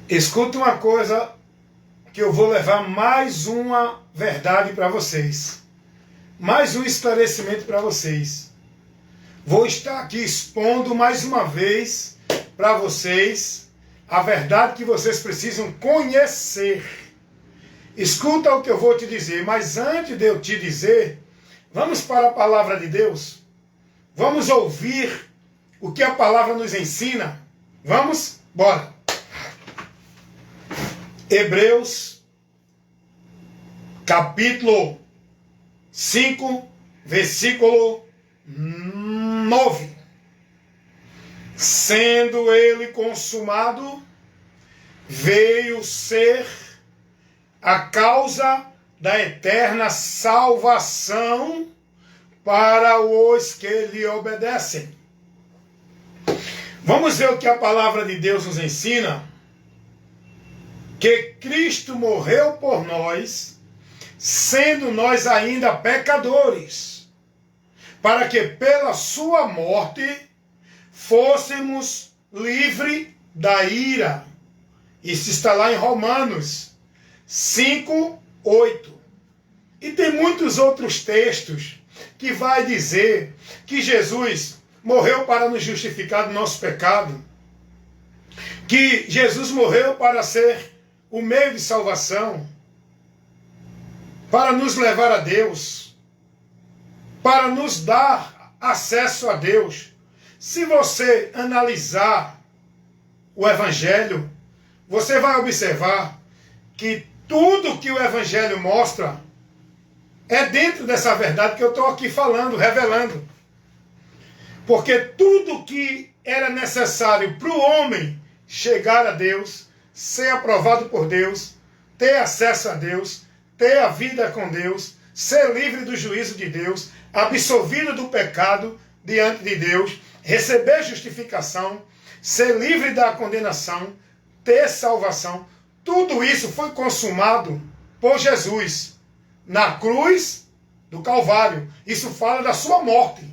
Escuta uma coisa que eu vou levar mais uma verdade para vocês. Mais um esclarecimento para vocês. Vou estar aqui expondo mais uma vez para vocês a verdade que vocês precisam conhecer. Escuta o que eu vou te dizer, mas antes de eu te dizer, vamos para a palavra de Deus. Vamos ouvir o que a palavra nos ensina. Vamos? Bora! Hebreus, capítulo 5, versículo 9. Sendo ele consumado, veio ser a causa da eterna salvação para os que lhe obedecem. Vamos ver o que a palavra de Deus nos ensina. Que Cristo morreu por nós, sendo nós ainda pecadores, para que pela sua morte fôssemos livres da ira. Isso está lá em Romanos 5, 8. E tem muitos outros textos que vai dizer que Jesus morreu para nos justificar do nosso pecado, que Jesus morreu para ser o meio de salvação, para nos levar a Deus, para nos dar acesso a Deus. Se você analisar o Evangelho, você vai observar que tudo que o Evangelho mostra é dentro dessa verdade que eu estou aqui falando, revelando. Porque tudo que era necessário para o homem chegar a Deus, ser aprovado por Deus, ter acesso a Deus, ter a vida com Deus, ser livre do juízo de Deus, absolvido do pecado diante de Deus, receber justificação, ser livre da condenação, ter salvação. Tudo isso foi consumado por Jesus na cruz do Calvário. Isso fala da sua morte.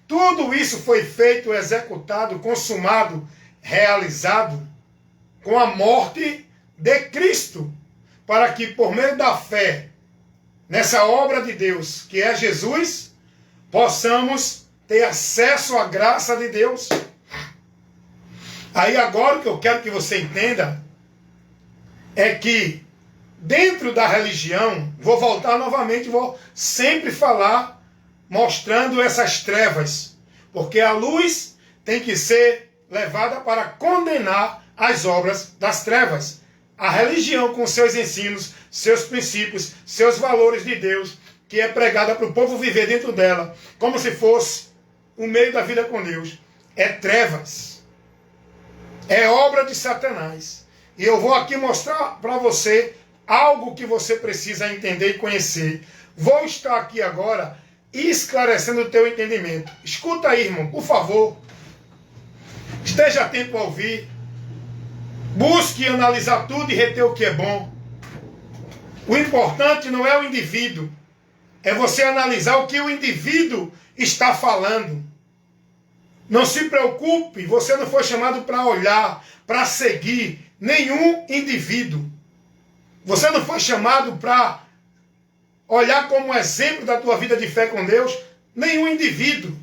Tudo isso foi feito, executado, consumado, realizado com a morte de Cristo, para que por meio da fé nessa obra de Deus, que é Jesus, possamos ter acesso à graça de Deus. Aí agora o que eu quero que você entenda é que dentro da religião, vou voltar novamente, vou sempre falar mostrando essas trevas, porque a luz tem que ser levada para condenar as obras das trevas. A religião com seus ensinos, seus princípios, seus valores de Deus, que é pregada para o povo viver dentro dela, como se fosse o meio da vida com Deus, é trevas. É obra de Satanás. E eu vou aqui mostrar para você algo que você precisa entender e conhecer. Vou estar aqui agora esclarecendo o teu entendimento. Escuta aí, irmão, por favor. Esteja atento a ouvir. Busque analisar tudo e reter o que é bom. O importante não é o indivíduo. É você analisar o que o indivíduo está falando. Não se preocupe, você não foi chamado para olhar, para seguir nenhum indivíduo. Você não foi chamado para olhar como exemplo da tua vida de fé com Deus nenhum indivíduo.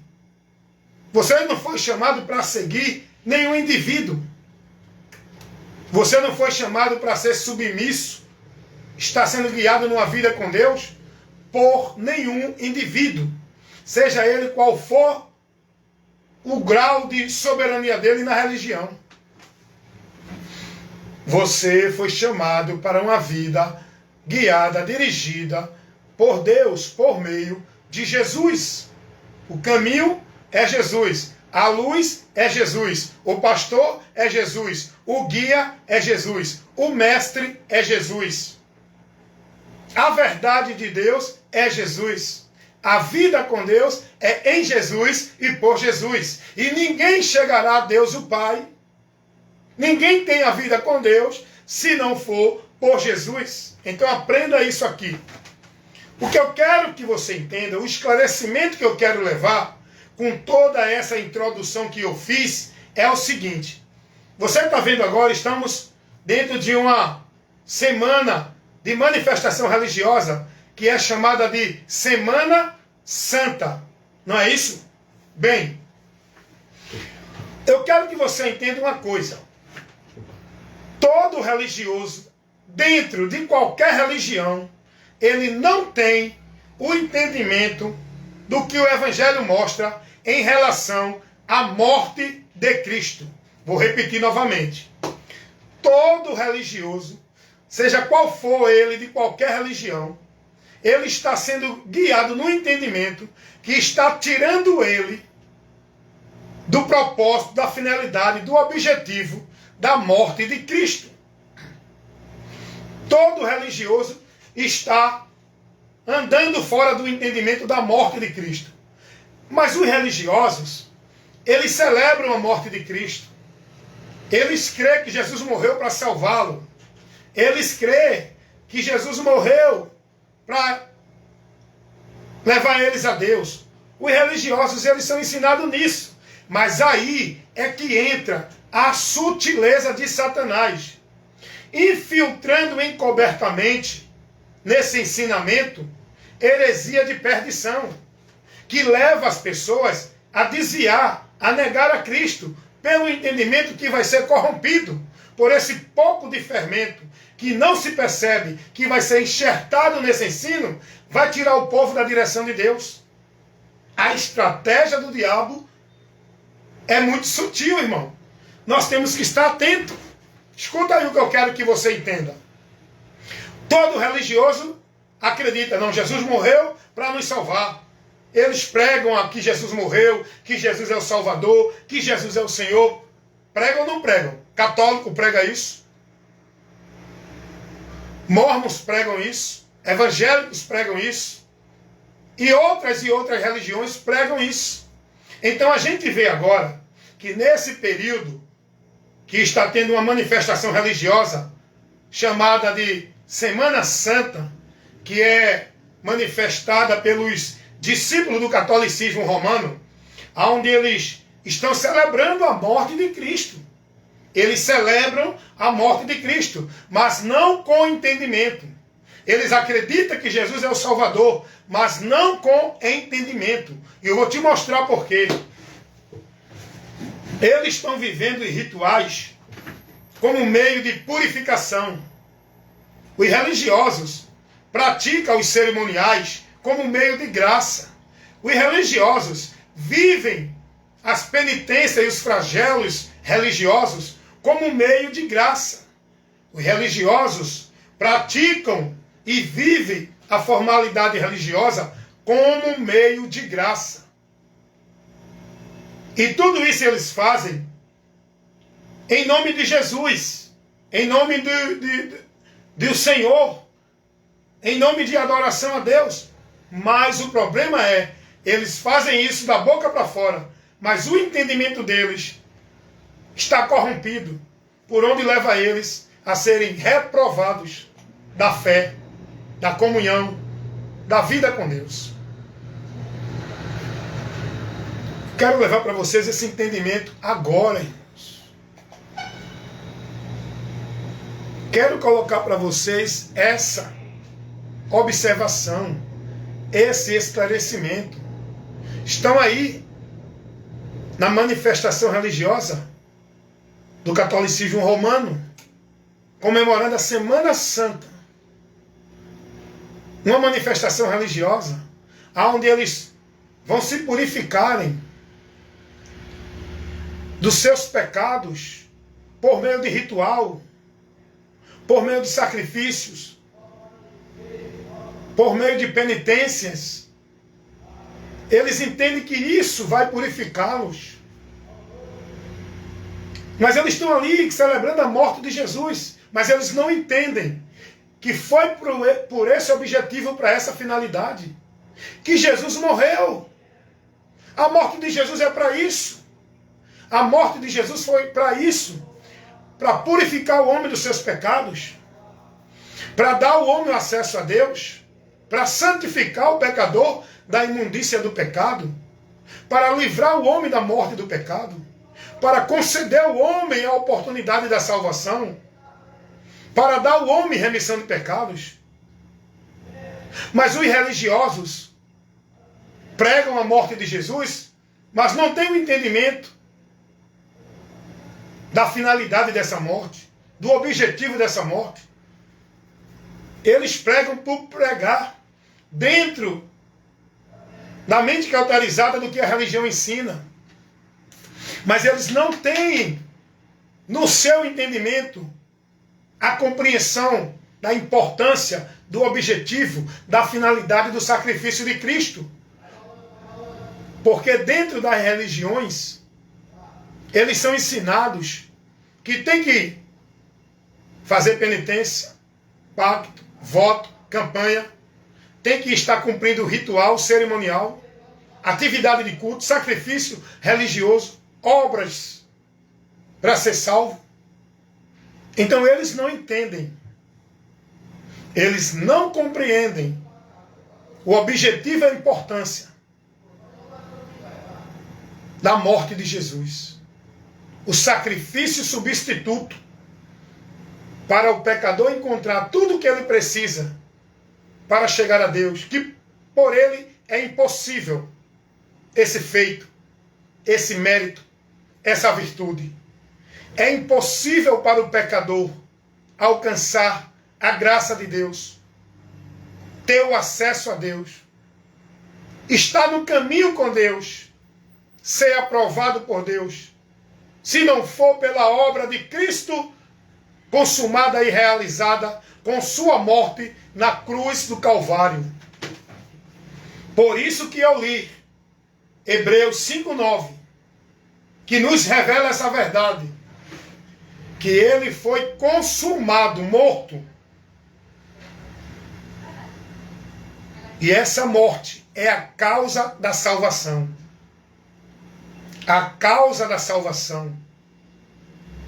Você não foi chamado para seguir nenhum indivíduo. Você não foi chamado para ser submisso, estar sendo guiado numa vida com Deus por nenhum indivíduo. Seja ele qual for o grau de soberania dele na religião. Você foi chamado para uma vida guiada, dirigida por Deus, por meio de Jesus. O caminho é Jesus. A luz é Jesus. O pastor é Jesus. O guia é Jesus. O mestre é Jesus. A verdade de Deus é Jesus. A vida com Deus é em Jesus e por Jesus. E ninguém chegará a Deus o Pai. Ninguém tem a vida com Deus se não for por Jesus. Então aprenda isso aqui. O que eu quero que você entenda, o esclarecimento que eu quero levar com toda essa introdução que eu fiz é o seguinte. Você está vendo agora, estamos dentro de uma semana de manifestação religiosa, que é chamada de Semana Santa. Não é isso? Bem, eu quero que você entenda uma coisa. Todo religioso, dentro de qualquer religião, ele não tem o entendimento do que o Evangelho mostra em relação à morte de Cristo. Vou repetir novamente. Todo religioso, seja qual for ele de qualquer religião, ele está sendo guiado no entendimento que está tirando ele do propósito, da finalidade, do objetivo da morte de Cristo. Todo religioso está andando fora do entendimento da morte de Cristo. Mas os religiosos, eles celebram a morte de Cristo. Eles creem que Jesus morreu para salvá-lo. Eles creem que Jesus morreu para levar eles a Deus. Os religiosos, eles são ensinados nisso. Mas aí é que entra a sutileza de Satanás, infiltrando encobertamente nesse ensinamento heresia de perdição, que leva as pessoas a desviar, a negar a Cristo, pelo entendimento que vai ser corrompido por esse pouco de fermento, que não se percebe que vai ser enxertado nesse ensino, vai tirar o povo da direção de Deus. A estratégia do diabo é muito sutil, irmão. Nós temos que estar atentos. Escuta aí o que eu quero que você entenda. Todo religioso acredita, não, Jesus morreu para nos salvar. Eles pregam que Jesus morreu, que Jesus é o Salvador, que Jesus é o Senhor. Pregam ou não pregam? Católico prega isso. Mormons pregam isso. Evangélicos pregam isso. E outras religiões pregam isso. Então a gente vê agora que nesse período que está tendo uma manifestação religiosa chamada de Semana Santa, que é manifestada pelos discípulos do catolicismo romano, onde eles estão celebrando a morte de Cristo. Eles celebram a morte de Cristo, mas não com entendimento. Eles acreditam que Jesus é o Salvador, mas não com entendimento. E eu vou te mostrar por quê. Eles estão vivendo em rituais como meio de purificação. Os religiosos praticam os cerimoniais como meio de graça. Os religiosos vivem as penitências e os flagelos religiosos como meio de graça. Os religiosos praticam e vivem a formalidade religiosa como meio de graça. E tudo isso eles fazem em nome de Jesus, em nome do Senhor, em nome de adoração a Deus. Mas o problema é, eles fazem isso da boca para fora, mas o entendimento deles está corrompido, por onde leva eles a serem reprovados da fé, da comunhão, da vida com Deus. Quero levar para vocês esse entendimento agora, irmãos. Quero colocar para vocês essa observação, esse esclarecimento. Estão aí na manifestação religiosa do catolicismo romano, comemorando a Semana Santa. Uma manifestação religiosa, onde eles vão se purificarem dos seus pecados por meio de ritual, por meio de sacrifícios, por meio de penitências. Eles entendem que isso vai purificá-los. Mas eles estão ali celebrando a morte de Jesus. Mas eles não entendem que foi por esse objetivo, para essa finalidade, que Jesus morreu. A morte de Jesus é para isso. A morte de Jesus foi para isso. Para purificar o homem dos seus pecados. Para dar ao homem acesso a Deus. Para santificar o pecador da imundícia do pecado. Para livrar o homem da morte do pecado. Para conceder ao homem a oportunidade da salvação. para dar ao homem remissão de pecados. Mas os religiosos pregam a morte de Jesus, mas não têm o entendimento da finalidade dessa morte, do objetivo dessa morte. Eles pregam por pregar dentro da mente cauterizada do que a religião ensina. Mas eles não têm no seu entendimento a compreensão da importância, do objetivo, da finalidade do sacrifício de Cristo. Porque dentro das religiões, eles são ensinados que tem que fazer penitência, pacto, voto, campanha, tem que estar cumprindo ritual, cerimonial, atividade de culto, sacrifício religioso, obras para ser salvo. Então eles não entendem, eles não compreendem o objetivo e a importância da morte de Jesus. O sacrifício substituto para o pecador encontrar tudo o que ele precisa para chegar a Deus, que por ele é impossível esse feito, esse mérito, essa virtude. É impossível para o pecador alcançar a graça de Deus, ter o acesso a Deus, estar no caminho com Deus, ser aprovado por Deus, se não for pela obra de Cristo consumada e realizada com sua morte na cruz do Calvário. Por isso que eu li Hebreus 5:9, que nos revela essa verdade, que ele foi consumado, morto. E essa morte é a causa da salvação. A causa da salvação.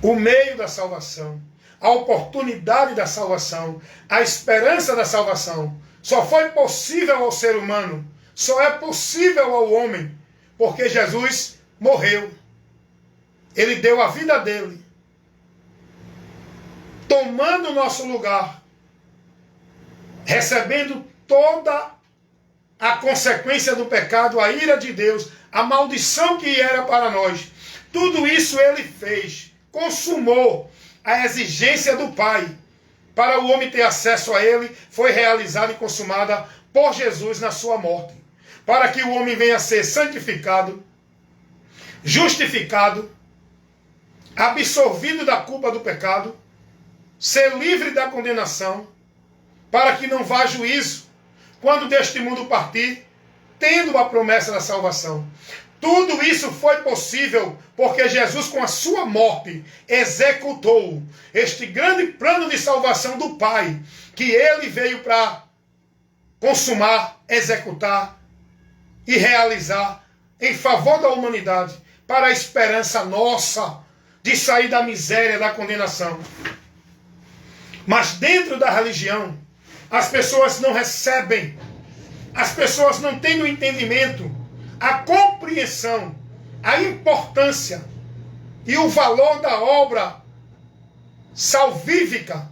O meio da salvação. A oportunidade da salvação. A esperança da salvação. Só foi possível ao ser humano. Só é possível ao homem. Porque Jesus morreu. Ele deu a vida dele, tomando o nosso lugar, recebendo toda a consequência do pecado, a ira de Deus, a maldição que era para nós. Tudo isso ele fez, consumou a exigência do Pai. Para o homem ter acesso a ele, foi realizada e consumada por Jesus na sua morte. Para que o homem venha a ser santificado, justificado, absorvido da culpa do pecado, ser livre da condenação, para que não vá juízo quando deste mundo partir, tendo a promessa da salvação. Tudo isso foi possível porque Jesus, com a sua morte, executou este grande plano de salvação do Pai, que ele veio para consumar, executar e realizar em favor da humanidade, para a esperança nossa de sair da miséria, da condenação. Mas dentro da religião, as pessoas não recebem, as pessoas não têm o entendimento, a compreensão, a importância e o valor da obra salvífica,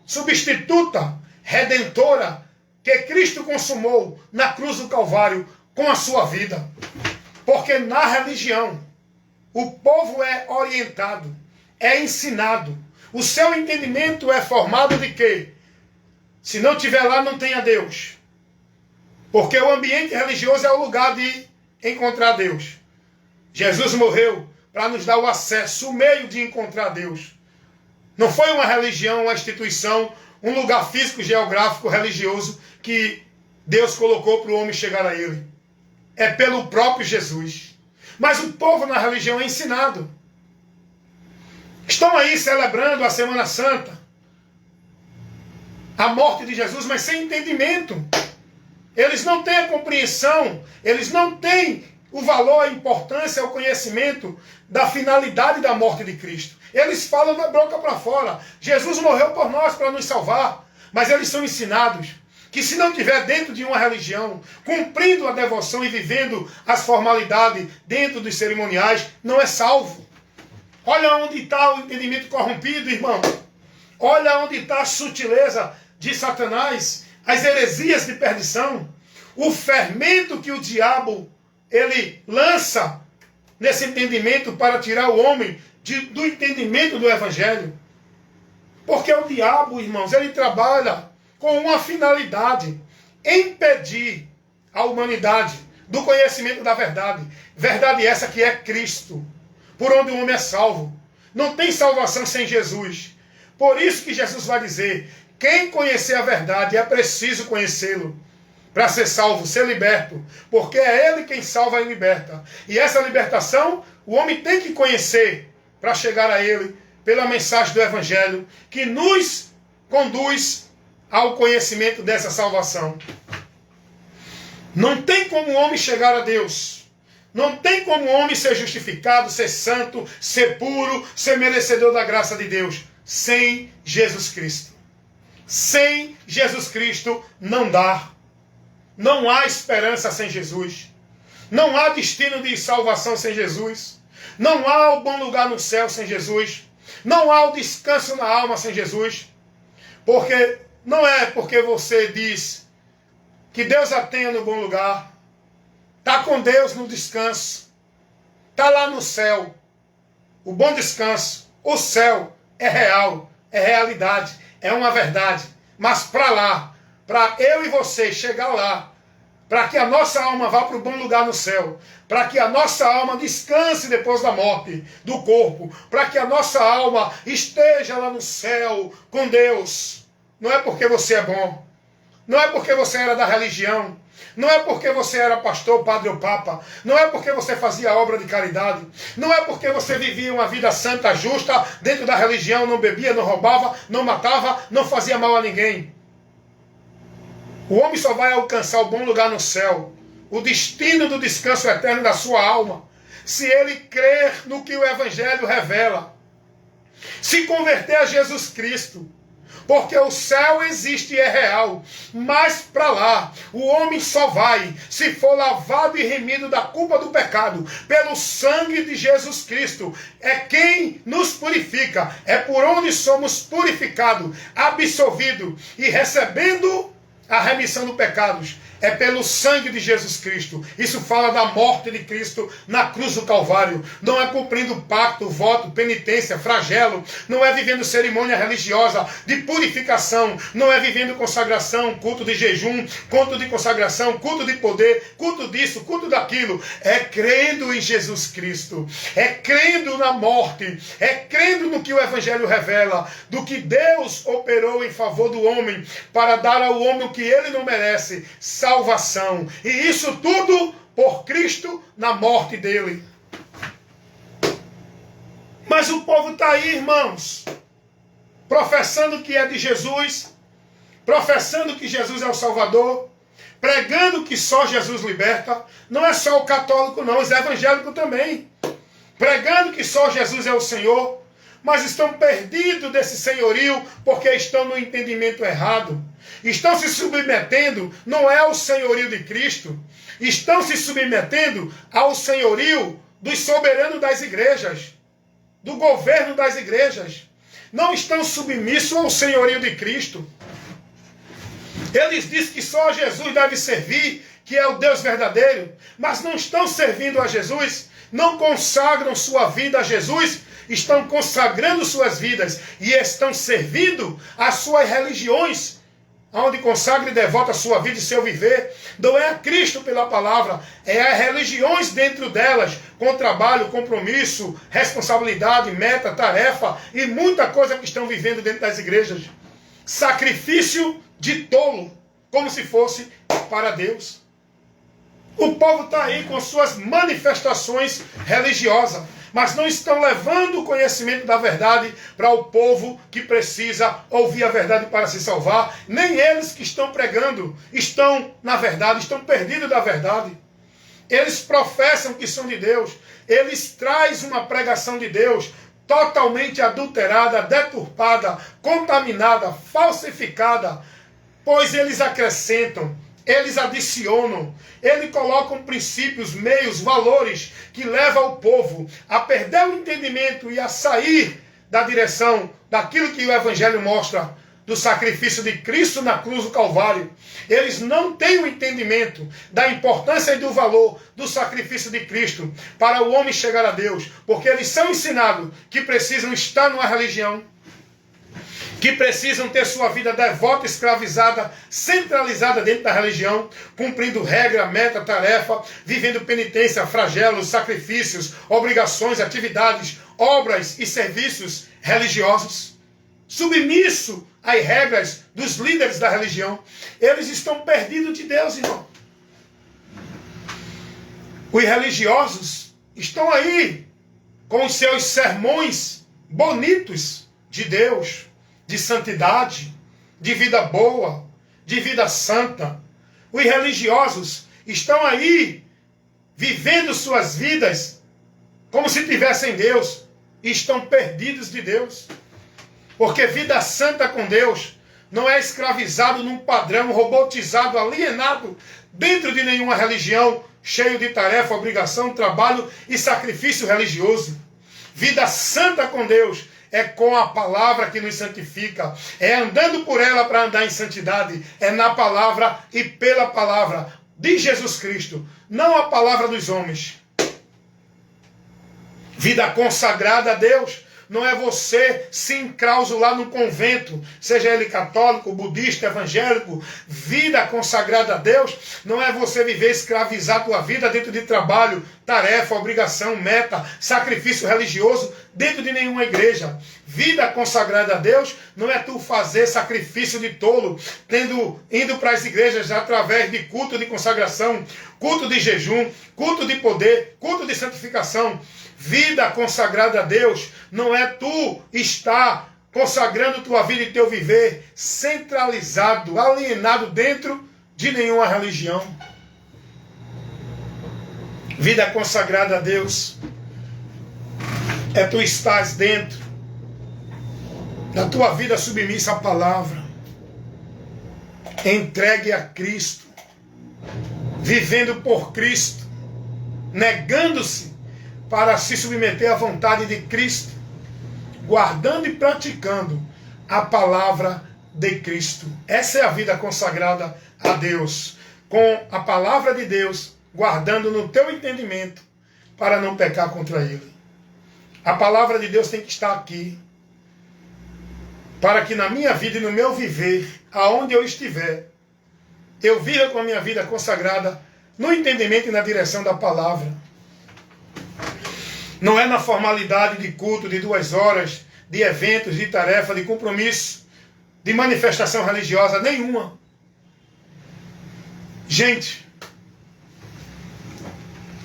substituta, redentora, que Cristo consumou na cruz do Calvário com a sua vida. Porque na religião, o povo é orientado, é ensinado. O seu entendimento é formado de que, se não tiver lá, não tenha Deus. Porque o ambiente religioso é o lugar de encontrar Deus. Jesus morreu para nos dar o acesso, o meio de encontrar Deus. Não foi uma religião, uma instituição, um lugar físico, geográfico, religioso que Deus colocou para o homem chegar a ele. É pelo próprio Jesus. Mas o povo na religião é ensinado. Estão aí celebrando a Semana Santa, a morte de Jesus, mas sem entendimento. Eles não têm a compreensão, eles não têm o valor, a importância, o conhecimento da finalidade da morte de Cristo. Eles falam da boca para fora. Jesus morreu por nós para nos salvar. Mas eles são ensinados que se não estiver dentro de uma religião, cumprindo a devoção e vivendo as formalidades dentro dos cerimoniais, não é salvo. Olha onde está o entendimento corrompido, irmão. Olha onde está a sutileza de Satanás, as heresias de perdição, o fermento que o diabo ele lança nesse entendimento para tirar o homem do entendimento do Evangelho. Porque o diabo, irmãos, ele trabalha com uma finalidade: impedir a humanidade do conhecimento da verdade. Verdade essa que é Cristo, por onde o homem é salvo. Não tem salvação sem Jesus. Por isso que Jesus vai dizer: quem conhecer a verdade é preciso conhecê-lo para ser salvo, ser liberto. Porque é Ele quem salva e liberta. E essa libertação o homem tem que conhecer para chegar a Ele pela mensagem do Evangelho que nos conduz ao conhecimento dessa salvação. Não tem como o homem chegar a Deus. Não tem como o homem ser justificado, ser santo, ser puro, ser merecedor da graça de Deus sem Jesus Cristo. Sem Jesus Cristo não dá. Não há esperança sem Jesus. Não há destino de salvação sem Jesus. Não há o bom lugar no céu sem Jesus. Não há o descanso na alma sem Jesus. Porque não é porque você diz que Deus a tenha no bom lugar, está com Deus no descanso, está lá no céu. O bom descanso, o céu é real, é realidade, é uma verdade. Mas para lá, para eu e você chegar lá, para que a nossa alma vá para o bom lugar no céu, para que a nossa alma descanse depois da morte do corpo, para que a nossa alma esteja lá no céu com Deus. Não é porque você é bom, não é porque você era da religião, não é porque você era pastor, padre ou papa, não é porque você fazia obra de caridade, não é porque você vivia uma vida santa, justa, dentro da religião, não bebia, não roubava, não matava, não fazia mal a ninguém. O homem só vai alcançar o bom lugar no céu, o destino do descanso eterno da sua alma, se ele crer no que o Evangelho revela, se converter a Jesus Cristo. Porque o céu existe e é real, mas para lá o homem só vai se for lavado e remido da culpa do pecado pelo sangue de Jesus Cristo. É quem nos purifica, é por onde somos purificados, absolvidos e recebendo a remissão dos pecados. É pelo sangue de Jesus Cristo. Isso fala da morte de Cristo na cruz do Calvário. Não é cumprindo pacto, voto, penitência, flagelo. Não é vivendo cerimônia religiosa de purificação. Não é vivendo consagração, culto de jejum, culto de consagração, culto de poder, culto disso, culto daquilo. É crendo em Jesus Cristo. É crendo na morte. É crendo no que o Evangelho revela. Do que Deus operou em favor do homem para dar ao homem o que ele não merece. Salvação. E isso tudo por Cristo na morte dele. Mas o povo está aí, irmãos, professando que é de Jesus, professando que Jesus é o Salvador, pregando que só Jesus liberta. Não é só o católico não, os evangélicos também. Pregando que só Jesus é o Senhor, mas estão perdidos desse senhorio porque estão no entendimento errado. Estão se submetendo, não é ao senhorio de Cristo, estão se submetendo ao senhorio dos soberanos das igrejas, do governo das igrejas. Não estão submissos ao senhorio de Cristo. Eles dizem que só Jesus deve servir, que é o Deus verdadeiro, mas não estão servindo a Jesus, não consagram sua vida a Jesus, estão consagrando suas vidas e estão servindo as suas religiões, onde consagra e devota a sua vida e seu viver. Não é a Cristo pela palavra, é as religiões dentro delas, com trabalho, compromisso, responsabilidade, meta, tarefa e muita coisa que estão vivendo dentro das igrejas. Sacrifício de tolo, como se fosse para Deus. O povo está aí com suas manifestações religiosas, mas não estão levando o conhecimento da verdade para o povo que precisa ouvir a verdade para se salvar. Nem eles que estão pregando estão na verdade, estão perdidos da verdade. Eles professam que são de Deus, eles trazem uma pregação de Deus totalmente adulterada, deturpada, contaminada, falsificada, pois eles acrescentam, eles adicionam, eles colocam princípios, meios, valores que levam o povo a perder o entendimento e a sair da direção daquilo que o Evangelho mostra, do sacrifício de Cristo na cruz do Calvário. Eles não têm o entendimento da importância e do valor do sacrifício de Cristo para o homem chegar a Deus, porque eles são ensinados que precisam estar numa religião, que precisam ter sua vida devota, escravizada, centralizada dentro da religião, cumprindo regra, meta, tarefa, vivendo penitência, flagelos, sacrifícios, obrigações, atividades, obras e serviços religiosos, submisso às regras dos líderes da religião. Eles estão perdidos de Deus, irmão. Os religiosos estão aí com os seus sermões bonitos de Deus, de santidade, de vida boa, de vida santa. Os religiosos estão aí vivendo suas vidas como se tivessem Deus e estão perdidos de Deus. Porque vida santa com Deus não é escravizado num padrão robotizado, alienado dentro de nenhuma religião, cheio de tarefa, obrigação, trabalho e sacrifício religioso. Vida santa com Deus é com a palavra que nos santifica, é andando por ela para andar em santidade, é na palavra e pela palavra de Jesus Cristo, não a palavra dos homens. Vida consagrada a Deus não é você se enclausular num convento, seja ele católico, budista, evangélico. Vida consagrada a Deus não é você viver escravizar a tua vida dentro de trabalho, tarefa, obrigação, meta, sacrifício religioso dentro de nenhuma igreja. Vida consagrada a Deus não é tu fazer sacrifício de tolo, indo para as igrejas através de culto de consagração, culto de jejum, culto de poder, culto de santificação. Vida consagrada a Deus não é tu estar consagrando tua vida e teu viver centralizado, alienado dentro de nenhuma religião. Vida consagrada a Deus é tu estás dentro da tua vida submissa à palavra, entregue a Cristo, vivendo por Cristo, negando-se para se submeter à vontade de Cristo, guardando e praticando a palavra de Cristo. Essa é a vida consagrada a Deus, com a palavra de Deus, guardando no teu entendimento, para não pecar contra Ele. A palavra de Deus tem que estar aqui, para que na minha vida e no meu viver, aonde eu estiver, eu viva com a minha vida consagrada no entendimento e na direção da palavra. Não é na formalidade de culto de 2 horas, de eventos, de tarefa, de compromisso, de manifestação religiosa nenhuma. Gente,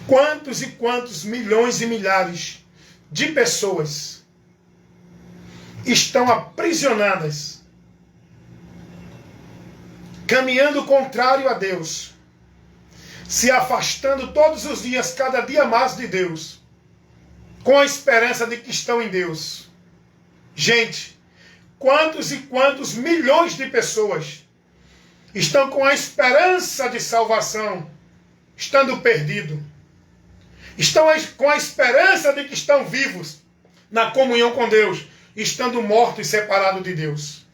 quantos e quantos milhões e milhares de pessoas estão aprisionadas, caminhando contrário a Deus, se afastando todos os dias, cada dia mais de Deus, com a esperança de que estão em Deus. Gente, quantos e quantos milhões de pessoas estão com a esperança de salvação, estando perdidos. Estão com a esperança de que estão vivos na comunhão com Deus, estando mortos e separados de Deus.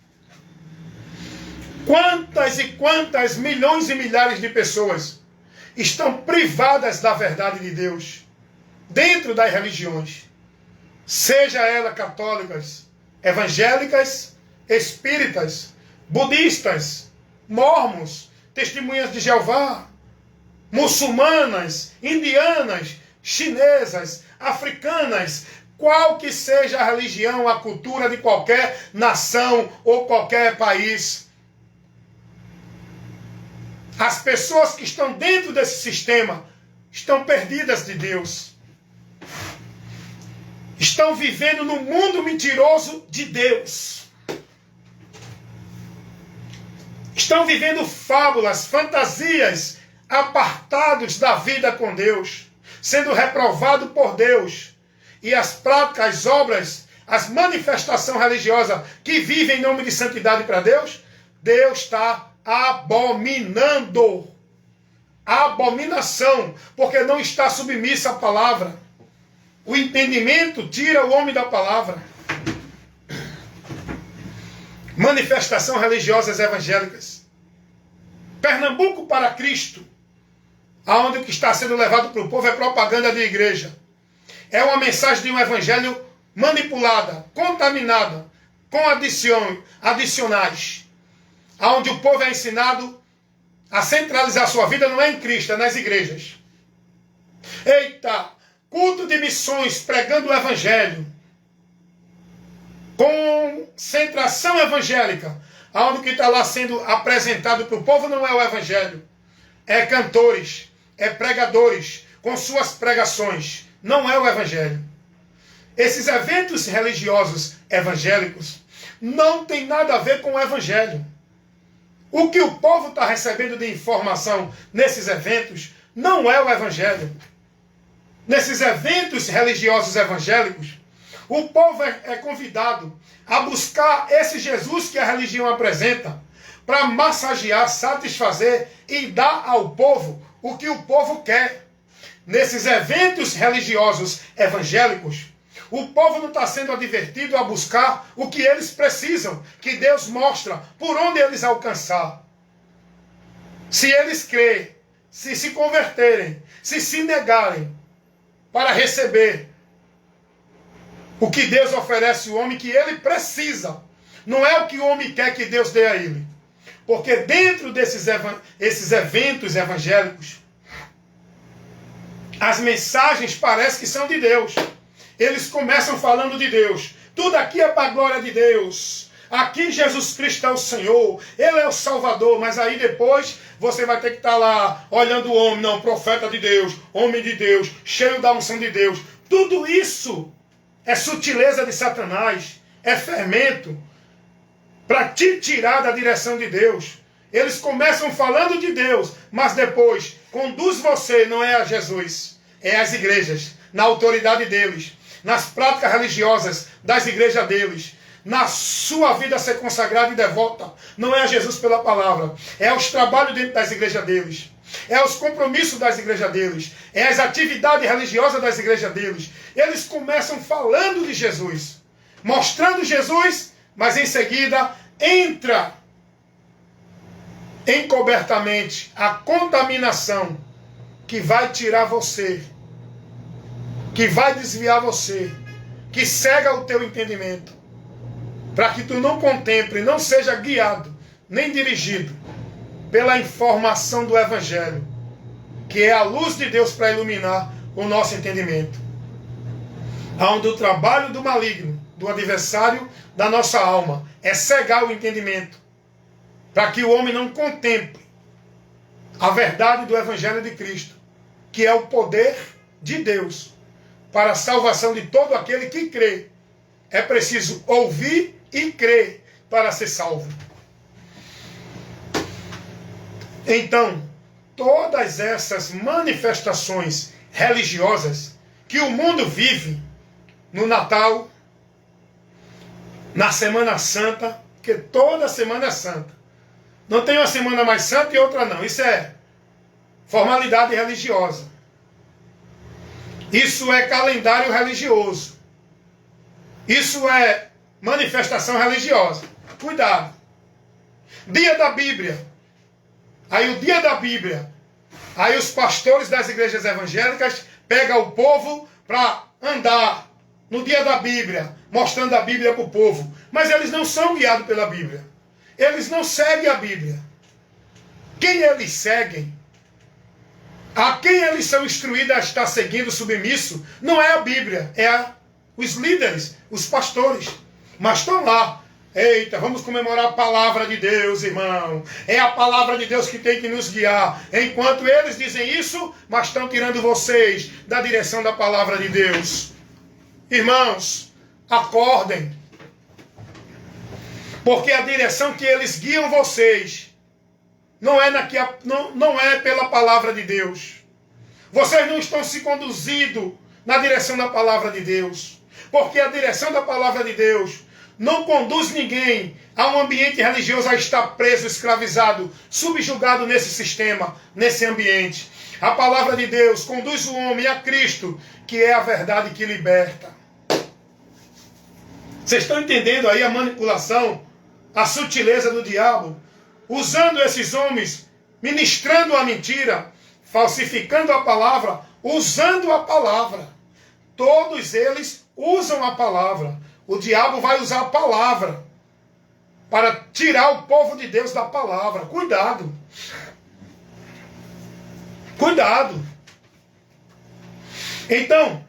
Quantas e quantas milhões e milhares de pessoas estão privadas da verdade de Deus, dentro das religiões, seja elas católicas, evangélicas, espíritas, budistas, mormons, testemunhas de Jeová, muçulmanas, indianas, chinesas, africanas, qual que seja a religião, a cultura de qualquer nação ou qualquer país. As pessoas que estão dentro desse sistema estão perdidas de Deus. Estão vivendo no mundo mentiroso de Deus. Estão vivendo fábulas, fantasias, apartados da vida com Deus, sendo reprovado por Deus. E as práticas, as obras, as manifestações religiosas que vivem em nome de santidade para Deus, Deus está abominando. Abominação, porque não está submissa à palavra. O entendimento tira o homem da palavra. manifestações religiosas evangélicas. Pernambuco para Cristo, aonde o que está sendo levado para o povo é propaganda de igreja. É uma mensagem de um evangelho manipulada, contaminada, com adicionais, aonde o povo é ensinado a centralizar sua vida não é em Cristo, é nas igrejas. Eita, culto de missões pregando o evangelho, concentração evangélica, aonde o que está lá sendo apresentado para o povo não é o evangelho, é cantores, é pregadores com suas pregações, não é o evangelho. Esses eventos religiosos evangélicos não tem nada a ver com o evangelho. O que o povo está recebendo de informação nesses eventos não é o evangelho. Nesses eventos religiosos evangélicos, o povo é convidado a buscar esse Jesus que a religião apresenta para massagear, satisfazer e dar ao povo o que o povo quer. Nesses eventos religiosos evangélicos, o povo não está sendo advertido a buscar o que eles precisam, que Deus mostra por onde eles alcançar. Se eles crerem, se converterem, se negarem para receber o que Deus oferece ao homem que ele precisa, não é o que o homem quer que Deus dê a ele. Porque dentro esses eventos evangélicos, as mensagens parecem que são de Deus. Eles começam falando de Deus. Tudo aqui é para a glória de Deus. Aqui Jesus Cristo é o Senhor. Ele é o Salvador. Mas aí depois você vai ter que estar lá olhando o homem. Não, profeta de Deus, homem de Deus, cheio da unção de Deus. Tudo isso é sutileza de Satanás. É fermento para te tirar da direção de Deus. Eles começam falando de Deus, mas depois conduz você, não é a Jesus, é às igrejas, na autoridade deles, nas práticas religiosas das igrejas deles, na sua vida ser consagrada e devota, não é a Jesus pela palavra, é os trabalhos dentro das igrejas deles, é os compromissos das igrejas deles, é as atividades religiosas das igrejas deles. Eles começam falando de Jesus, mostrando Jesus, mas em seguida entra encobertamente a contaminação que vai tirar você, que vai desviar você, que cega o teu entendimento, para que tu não contemple, não seja guiado, nem dirigido pela informação do Evangelho, que é a luz de Deus para iluminar o nosso entendimento. Onde o trabalho do maligno, do adversário da nossa alma, é cegar o entendimento, para que o homem não contemple a verdade do Evangelho de Cristo, que é o poder de Deus para a salvação de todo aquele que crê. É preciso ouvir e crer para ser salvo. Então, todas essas manifestações religiosas que o mundo vive no Natal, na Semana Santa, que toda Semana é Santa. Não tem uma semana mais santa e outra não. Isso é formalidade religiosa. Isso é calendário religioso. Isso é manifestação religiosa. Cuidado. Dia da Bíblia. Aí o dia da Bíblia. Aí os pastores das igrejas evangélicas pegam o povo para andar no dia da Bíblia, mostrando a Bíblia para o povo. Mas eles não são guiados pela Bíblia. Eles não seguem a Bíblia. Quem eles seguem, a quem eles são instruídos a estar seguindo, submisso, não é a Bíblia, é os líderes, os pastores. Mas estão lá. Eita, vamos comemorar a palavra de Deus, irmão. É a palavra de Deus que tem que nos guiar. Enquanto eles dizem isso, mas estão tirando vocês da direção da palavra de Deus. Irmãos, acordem. Porque a direção que eles guiam vocês não é pela palavra de Deus. Vocês não estão se conduzindo na direção da palavra de Deus. Porque a direção da palavra de Deus não conduz ninguém a um ambiente religioso a estar preso, escravizado, subjugado nesse sistema, nesse ambiente. A palavra de Deus conduz o homem a Cristo, que é a verdade que liberta. Vocês estão entendendo aí a manipulação a sutileza do diabo, usando esses homens, ministrando a mentira, falsificando a palavra, usando a palavra. Todos eles usam a palavra. O diabo vai usar a palavra para tirar o povo de Deus da palavra. Cuidado. Cuidado. Então,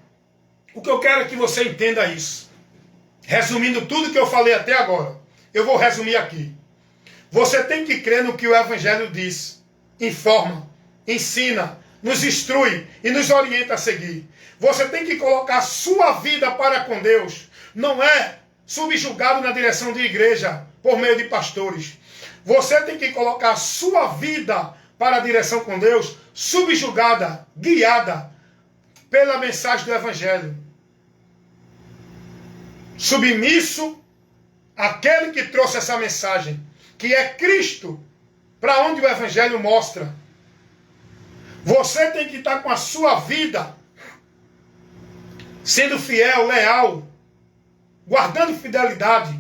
o que eu quero é que você entenda isso. Resumindo tudo que eu falei até agora, eu vou resumir aqui. Você tem que crer no que o Evangelho diz, informa, ensina, nos instrui e nos orienta a seguir. Você tem que colocar a sua vida para com Deus. Não é subjugado na direção de igreja por meio de pastores. Você tem que colocar a sua vida para a direção com Deus, subjugada, guiada pela mensagem do Evangelho. Submisso àquele que trouxe essa mensagem, que é Cristo, para onde o Evangelho mostra. Você tem que estar com a sua vida sendo fiel, leal, guardando fidelidade,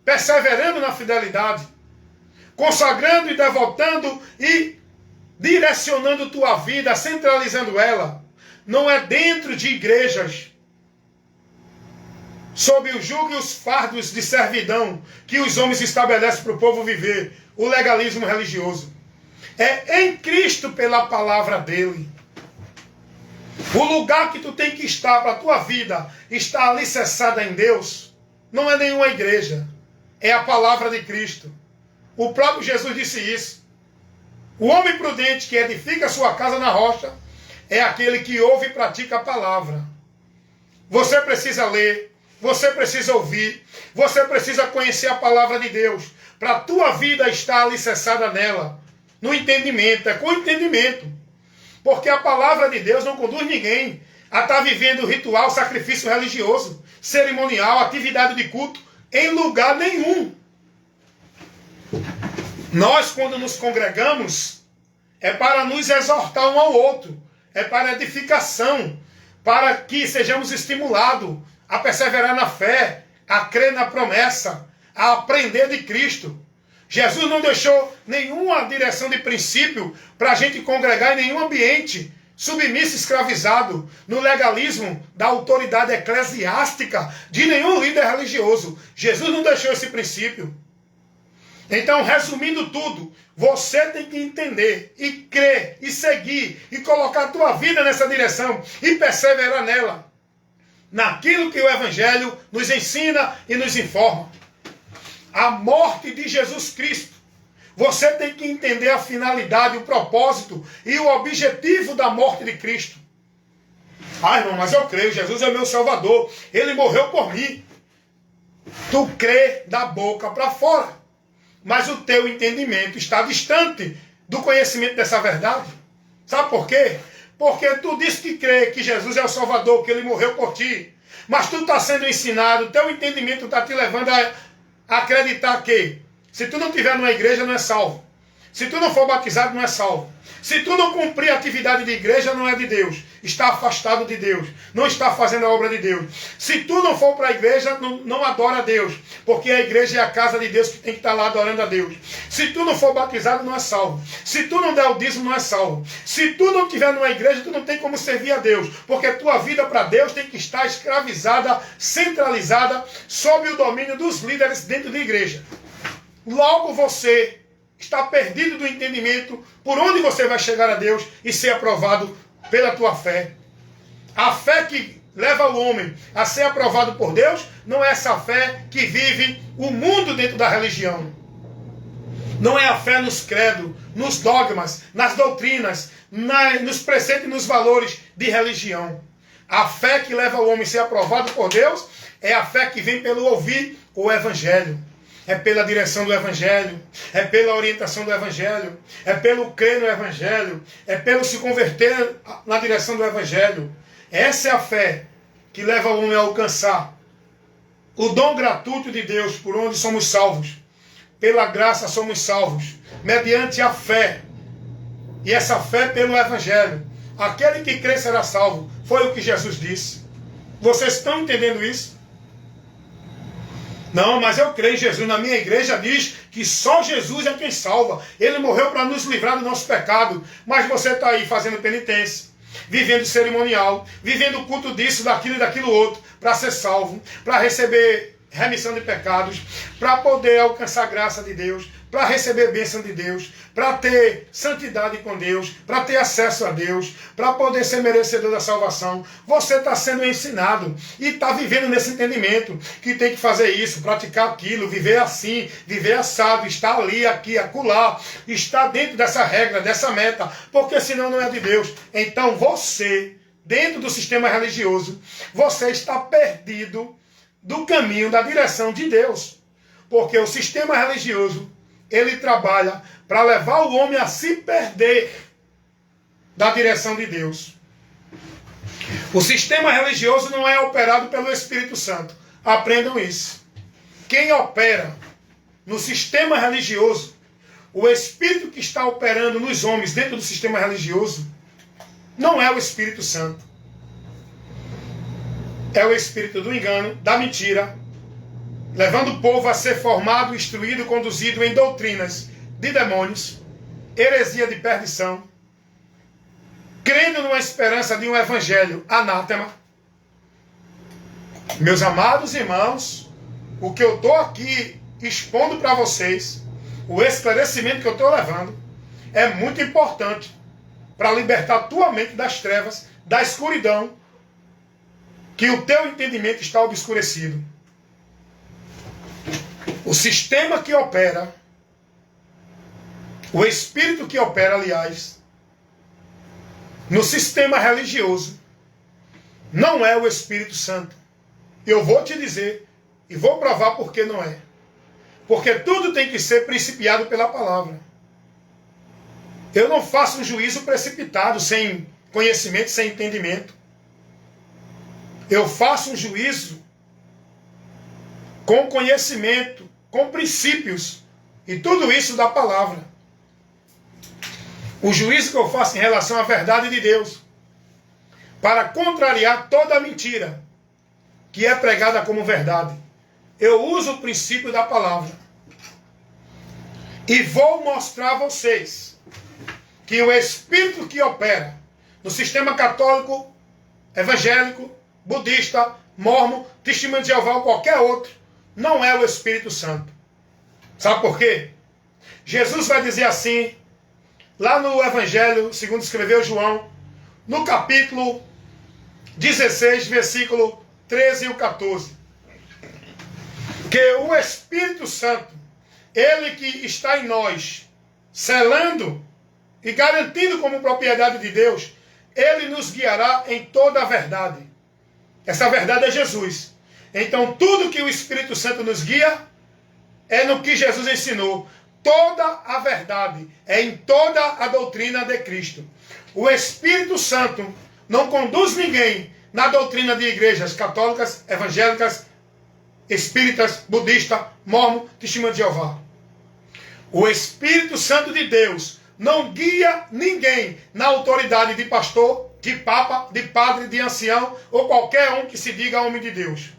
perseverando na fidelidade, consagrando e devotando e direcionando tua vida, centralizando ela. Não é dentro de igrejas, sob o jugo e os fardos de servidão que os homens estabelecem para o povo viver, o legalismo religioso. É em Cristo pela palavra dele. O lugar que tu tem que estar para a tua vida estar alicerçada em Deus, não é nenhuma igreja, é a palavra de Cristo. O próprio Jesus disse isso. O homem prudente que edifica a sua casa na rocha é aquele que ouve e pratica a palavra. Você precisa ler, você precisa ouvir, você precisa conhecer a palavra de Deus, para a tua vida estar alicerçada nela, no entendimento, é com o entendimento. Porque a palavra de Deus não conduz ninguém a estar vivendo ritual, sacrifício religioso, cerimonial, atividade de culto, em lugar nenhum. Nós, quando nos congregamos, é para nos exortar um ao outro, é para edificação, para que sejamos estimulados a perseverar na fé, a crer na promessa, a aprender de Cristo. Jesus não deixou nenhuma direção de princípio para a gente congregar em nenhum ambiente submisso, escravizado, no legalismo da autoridade eclesiástica de nenhum líder religioso. Jesus não deixou esse princípio. Então, resumindo tudo, você tem que entender e crer e seguir e colocar a tua vida nessa direção e perseverar nela, naquilo que o Evangelho nos ensina e nos informa. A morte de Jesus Cristo. Você tem que entender a finalidade, o propósito e o objetivo da morte de Cristo. Ah, irmão, mas eu creio, Jesus é meu Salvador, Ele morreu por mim. Tu crê da boca para fora, mas o teu entendimento está distante do conhecimento dessa verdade. Sabe por quê? Porque tu diz que crê que Jesus é o Salvador, que Ele morreu por ti, mas tu está sendo ensinado, o teu entendimento está te levando a acreditar que se tu não estiver numa igreja não é salvo, se tu não for batizado não é salvo, se tu não cumprir a atividade de igreja não é de Deus, está afastado de Deus, não está fazendo a obra de Deus. Se tu não for para a igreja não adora a Deus, porque a igreja é a casa de Deus que tem que estar lá adorando a Deus. Se tu não for batizado não é salvo, se tu não der o dízimo não é salvo, se tu não estiver numa igreja tu não tem como servir a Deus, porque a tua vida para Deus tem que estar escravizada, centralizada sob o domínio dos líderes dentro da igreja. Logo você está perdido do entendimento por onde você vai chegar a Deus e ser aprovado pela tua fé. A fé que leva o homem a ser aprovado por Deus não é essa fé que vive o mundo dentro da religião. Não é a fé nos credos, nos dogmas, nas doutrinas, nos preceitos e nos valores de religião. A fé que leva o homem a ser aprovado por Deus é a fé que vem pelo ouvir o Evangelho. É pela direção do Evangelho, é pela orientação do Evangelho, é pelo crer no Evangelho, é pelo se converter na direção do Evangelho. Essa é a fé que leva o homem a alcançar o dom gratuito de Deus, por onde somos salvos. Pela graça somos salvos, mediante a fé. E essa fé pelo Evangelho. Aquele que crê será salvo. Foi o que Jesus disse. Vocês estão entendendo isso? Não, mas eu creio em Jesus. Na minha igreja diz que só Jesus é quem salva. Ele morreu para nos livrar do nosso pecado. Mas você está aí fazendo penitência, vivendo cerimonial, vivendo o culto disso, daquilo e daquilo outro, para ser salvo, para receber remissão de pecados, para poder alcançar a graça de Deus, para receber bênção de Deus, para ter santidade com Deus, para ter acesso a Deus, para poder ser merecedor da salvação. Você está sendo ensinado e está vivendo nesse entendimento que tem que fazer isso, praticar aquilo, viver assim, viver assado, estar ali, aqui, acolá, estar dentro dessa regra, dessa meta, porque senão não é de Deus. Então você, dentro do sistema religioso, você está perdido do caminho, da direção de Deus. Porque o sistema religioso, ele trabalha para levar o homem a se perder da direção de Deus. O sistema religioso não é operado pelo Espírito Santo. Aprendam isso. Quem opera no sistema religioso, o Espírito que está operando nos homens dentro do sistema religioso, não é o Espírito Santo. É o espírito do engano, da mentira, levando o povo a ser formado, instruído, conduzido em doutrinas de demônios, heresia de perdição, crendo numa esperança de um evangelho anátema. Meus amados irmãos, o que eu estou aqui expondo para vocês, o esclarecimento que eu estou levando, é muito importante para libertar a tua mente das trevas, da escuridão, que o teu entendimento está obscurecido. O sistema que opera, o espírito que opera, aliás, no sistema religioso, não é o Espírito Santo. Eu vou te dizer e vou provar por que não é. Porque tudo tem que ser principiado pela palavra. Eu não faço um juízo precipitado, sem conhecimento, sem entendimento. Eu faço um juízo com conhecimento, com princípios, e tudo isso da palavra. O juízo que eu faço em relação à verdade de Deus, para contrariar toda a mentira que é pregada como verdade. Eu uso o princípio da palavra. E vou mostrar a vocês que o espírito que opera no sistema católico, evangélico, budista, mormon, testemunho de Jeová ou qualquer outro, não é o Espírito Santo. Sabe por quê? Jesus vai dizer assim, lá no Evangelho, segundo escreveu João, no capítulo 16, versículo 13 e 14, que o Espírito Santo, ele que está em nós, selando e garantindo como propriedade de Deus, ele nos guiará em toda a verdade. Essa verdade é Jesus. Então tudo que o Espírito Santo nos guia é no que Jesus ensinou. Toda a verdade é em toda a doutrina de Cristo. O Espírito Santo não conduz ninguém na doutrina de igrejas católicas, evangélicas, espíritas, budista, mormon, testemunho de Jeová. O Espírito Santo de Deus não guia ninguém na autoridade de pastor, de papa, de padre, de ancião ou qualquer um que se diga homem de Deus.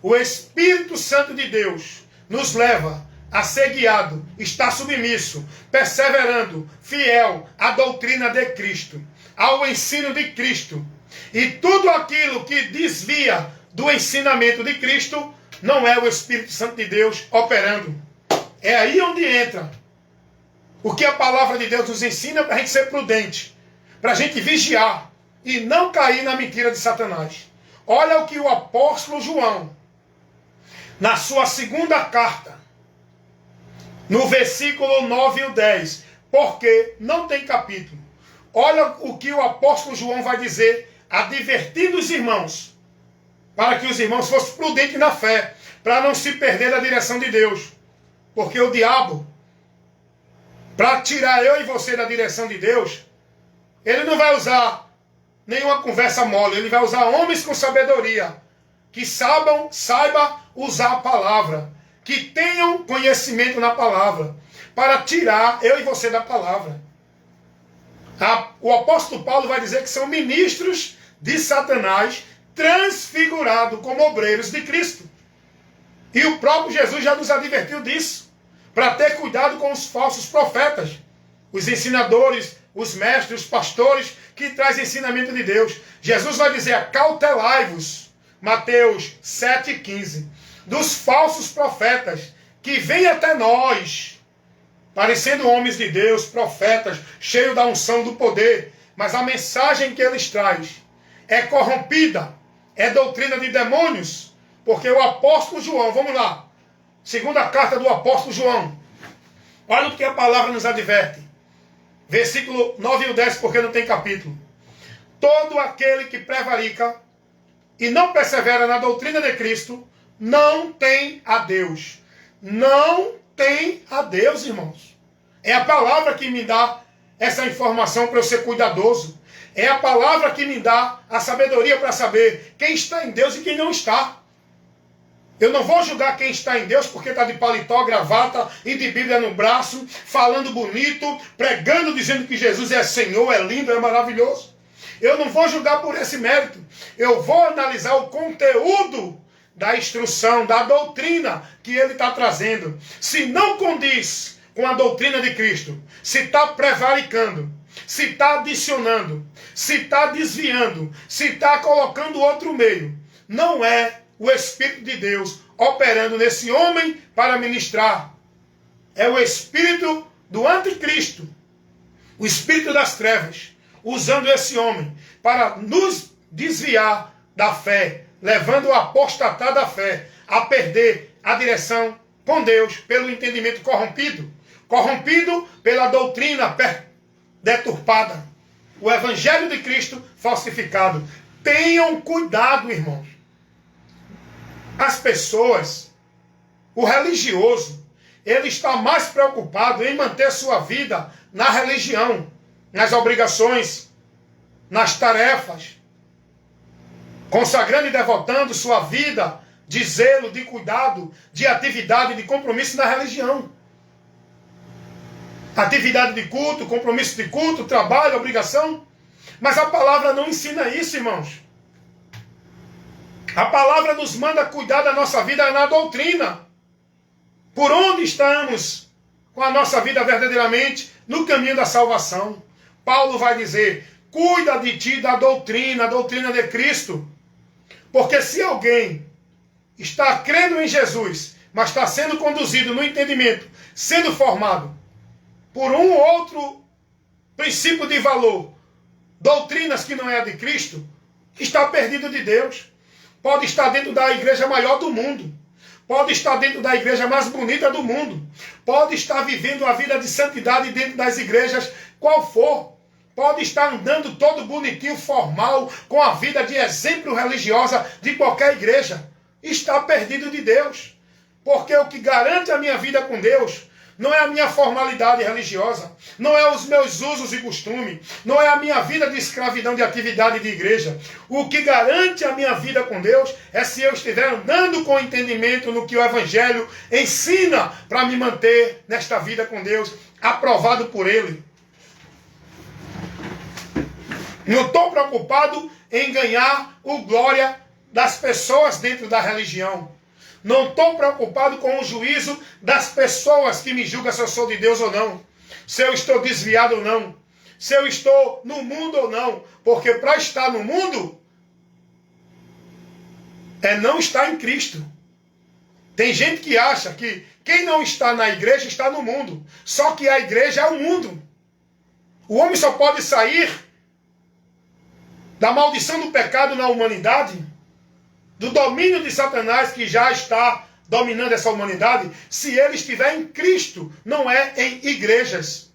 O Espírito Santo de Deus nos leva a ser guiado, estar submisso, perseverando, fiel à doutrina de Cristo, ao ensino de Cristo. E tudo aquilo que desvia do ensinamento de Cristo não é o Espírito Santo de Deus operando. É aí onde entra o que a palavra de Deus nos ensina para a gente ser prudente, para a gente vigiar e não cair na mentira de Satanás. Olha o que o apóstolo João, na sua segunda carta, no versículo 9 e o 10, porque não tem capítulo. Olha o que o apóstolo João vai dizer, advertindo os irmãos, para que os irmãos fossem prudentes na fé, para não se perder da direção de Deus. Porque o diabo, para tirar eu e você da direção de Deus, ele não vai usar nenhuma conversa mole, ele vai usar homens com sabedoria, que saiba usar a palavra, que tenham conhecimento na palavra, para tirar eu e você da palavra. O apóstolo Paulo vai dizer que são ministros de Satanás, transfigurados como obreiros de Cristo. E o próprio Jesus já nos advertiu disso, para ter cuidado com os falsos profetas, os ensinadores, os mestres, os pastores, que trazem ensinamento de Deus. Jesus vai dizer, acautelai-vos, Mateus 7,15, dos falsos profetas, que vêm até nós, parecendo homens de Deus, profetas, cheios da unção do poder, mas a mensagem que eles trazem é corrompida, é doutrina de demônios, porque o apóstolo João, vamos lá, segunda carta do apóstolo João, olha o que a palavra nos adverte, versículo 9 e 10, porque não tem capítulo. Todo aquele que prevarica e não persevera na doutrina de Cristo, não tem a Deus. Não tem a Deus, irmãos. É a palavra que me dá essa informação para eu ser cuidadoso. É a palavra que me dá a sabedoria para saber quem está em Deus e quem não está. Eu não vou julgar quem está em Deus porque está de paletó, gravata e de Bíblia no braço, falando bonito, pregando, dizendo que Jesus é Senhor, é lindo, é maravilhoso. Eu não vou julgar por esse mérito. Eu vou analisar o conteúdo da instrução, da doutrina que ele está trazendo. Se não condiz com a doutrina de Cristo, se está prevaricando, se está adicionando, se está desviando, se está colocando outro meio, não é o Espírito de Deus operando nesse homem para ministrar. É o Espírito do anticristo, o Espírito das trevas, usando esse homem para nos desviar da fé, levando o apostatar da fé a perder a direção com Deus pelo entendimento corrompido, corrompido pela doutrina deturpada, o Evangelho de Cristo falsificado. Tenham cuidado, irmãos. As pessoas, o religioso, ele está mais preocupado em manter sua vida na religião, nas obrigações, nas tarefas, consagrando e devotando sua vida de zelo, de cuidado, de atividade, de compromisso na religião. Atividade de culto, compromisso de culto, trabalho, obrigação. Mas a palavra não ensina isso, irmãos. A palavra nos manda cuidar da nossa vida na doutrina. Por onde estamos com a nossa vida verdadeiramente? No caminho da salvação. Paulo vai dizer, cuida de ti da doutrina, a doutrina de Cristo. Porque se alguém está crendo em Jesus, mas está sendo conduzido no entendimento, sendo formado por um ou outro princípio de valor, doutrinas que não é a de Cristo, está perdido de Deus. Pode estar dentro da igreja maior do mundo. Pode estar dentro da igreja mais bonita do mundo. Pode estar vivendo a vida de santidade dentro das igrejas, qual for. Pode estar andando todo bonitinho, formal, com a vida de exemplo religiosa de qualquer igreja. Está perdido de Deus. Porque o que garante a minha vida com Deus não é a minha formalidade religiosa, não é os meus usos e costumes, não é a minha vida de escravidão de atividade de igreja. O que garante a minha vida com Deus é se eu estiver andando com entendimento no que o Evangelho ensina para me manter nesta vida com Deus, aprovado por Ele. Não estou preocupado em ganhar o glória das pessoas dentro da religião. Não estou preocupado com o juízo das pessoas que me julgam se eu sou de Deus ou não. Se eu estou desviado ou não. Se eu estou no mundo ou não. Porque para estar no mundo é não estar em Cristo. Tem gente que acha que quem não está na igreja está no mundo. Só que a igreja é o mundo. O homem só pode sair da maldição do pecado na humanidade, do domínio de Satanás que já está dominando essa humanidade, se ele estiver em Cristo, não é em igrejas.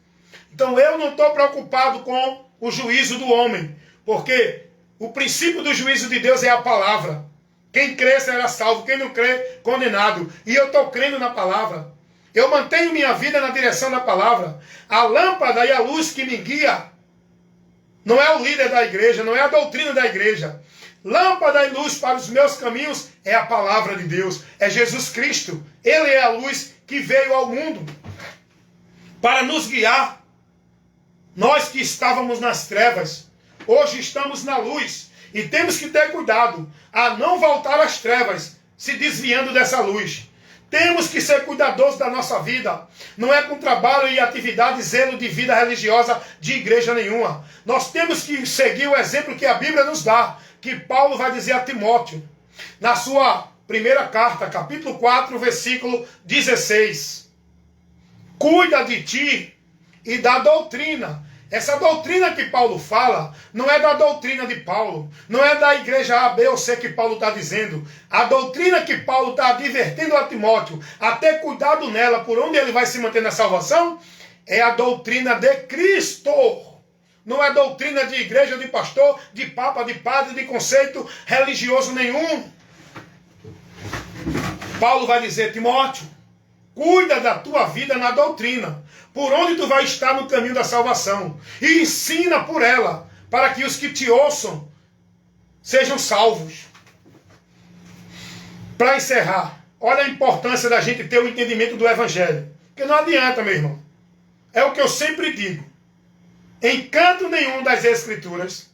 Então eu não estou preocupado com o juízo do homem, porque o princípio do juízo de Deus é a palavra. Quem crê será salvo, quem não crê, condenado. E eu estou crendo na palavra. Eu mantenho minha vida na direção da palavra. A lâmpada e a luz que me guia não é o líder da igreja, não é a doutrina da igreja. Lâmpada e luz para os meus caminhos é a palavra de Deus, é Jesus Cristo. Ele é a luz que veio ao mundo para nos guiar. Nós que estávamos nas trevas, hoje estamos na luz e temos que ter cuidado a não voltar às trevas, se desviando dessa luz. Temos que ser cuidadosos da nossa vida. Não é com trabalho e atividade, zelo de vida religiosa de igreja nenhuma. Nós temos que seguir o exemplo que a Bíblia nos dá, que Paulo vai dizer a Timóteo, na sua primeira carta, capítulo 4, versículo 16. Cuida de ti e da doutrina. Essa doutrina que Paulo fala não é da doutrina de Paulo, não é da igreja A, B ou C que Paulo está dizendo. A doutrina que Paulo está advertendo a Timóteo a ter cuidado nela, por onde ele vai se manter na salvação, é a doutrina de Cristo. Não é doutrina de igreja, de pastor, de papa, de padre, de conceito religioso nenhum. Paulo vai dizer, Timóteo, cuida da tua vida na doutrina, por onde tu vai estar no caminho da salvação, e ensina por ela, para que os que te ouçam sejam salvos. Para encerrar, olha a importância da gente ter o entendimento do Evangelho, porque não adianta, meu irmão. É o que eu sempre digo. Em canto nenhum das Escrituras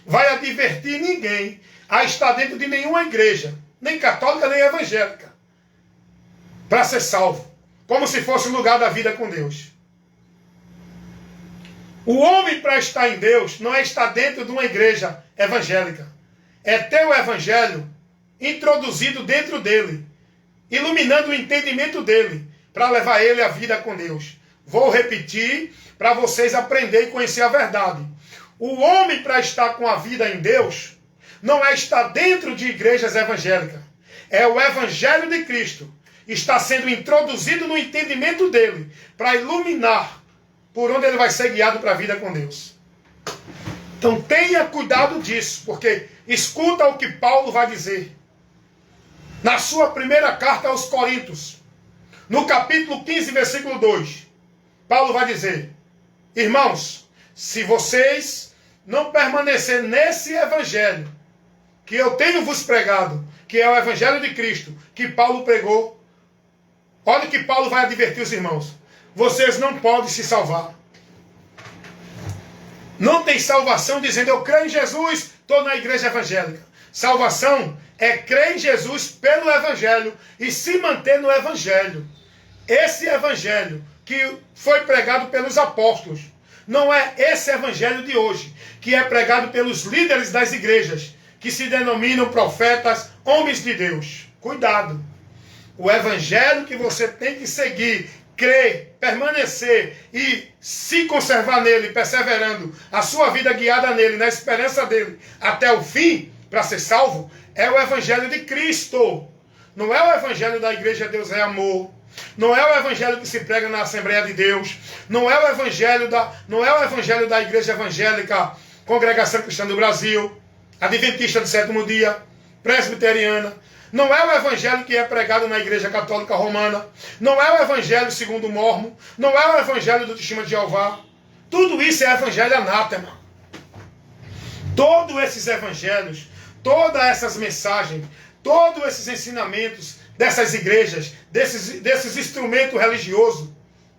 vai advertir ninguém a estar dentro de nenhuma igreja, nem católica, nem evangélica, para ser salvo, como se fosse o lugar da vida com Deus. O homem, para estar em Deus, não é estar dentro de uma igreja evangélica. É ter o evangelho introduzido dentro dele, iluminando o entendimento dele, para levar ele à vida com Deus. Vou repetir para vocês aprenderem e conhecer a verdade. O homem, para estar com a vida em Deus, não é estar dentro de igrejas evangélicas. É o evangelho de Cristo. Está sendo introduzido no entendimento dele, para iluminar por onde ele vai ser guiado para a vida com Deus. Então tenha cuidado disso, porque escuta o que Paulo vai dizer. Na sua primeira carta aos Coríntios, no capítulo 15, versículo 2, Paulo vai dizer, irmãos, se vocês não permanecerem nesse evangelho que eu tenho vos pregado, que é o evangelho de Cristo, que Paulo pregou, olha o que Paulo vai advertir os irmãos. Vocês não podem se salvar. Não tem salvação dizendo eu creio em Jesus, estou na igreja evangélica. Salvação é crer em Jesus pelo evangelho e se manter no evangelho. Esse evangelho que foi pregado pelos apóstolos não é esse evangelho de hoje, que é pregado pelos líderes das igrejas, que se denominam profetas, homens de Deus. Cuidado. O evangelho que você tem que seguir, crer, permanecer e se conservar nele, perseverando, a sua vida guiada nele, na esperança dele, até o fim, para ser salvo, é o evangelho de Cristo. Não é o evangelho da igreja Deus é Amor. Não é o evangelho que se prega na Assembleia de Deus. Não é o evangelho da igreja evangélica, Congregação Cristã do Brasil, Adventista do Sétimo Dia, Presbiteriana. Não é o evangelho que é pregado na Igreja Católica Romana. Não é o evangelho segundo o Mormon. Não é o evangelho do Testemunho de Jeová. Tudo isso é evangelho anátema. Todos esses evangelhos, todas essas mensagens, todos esses ensinamentos dessas igrejas, desses instrumentos religiosos,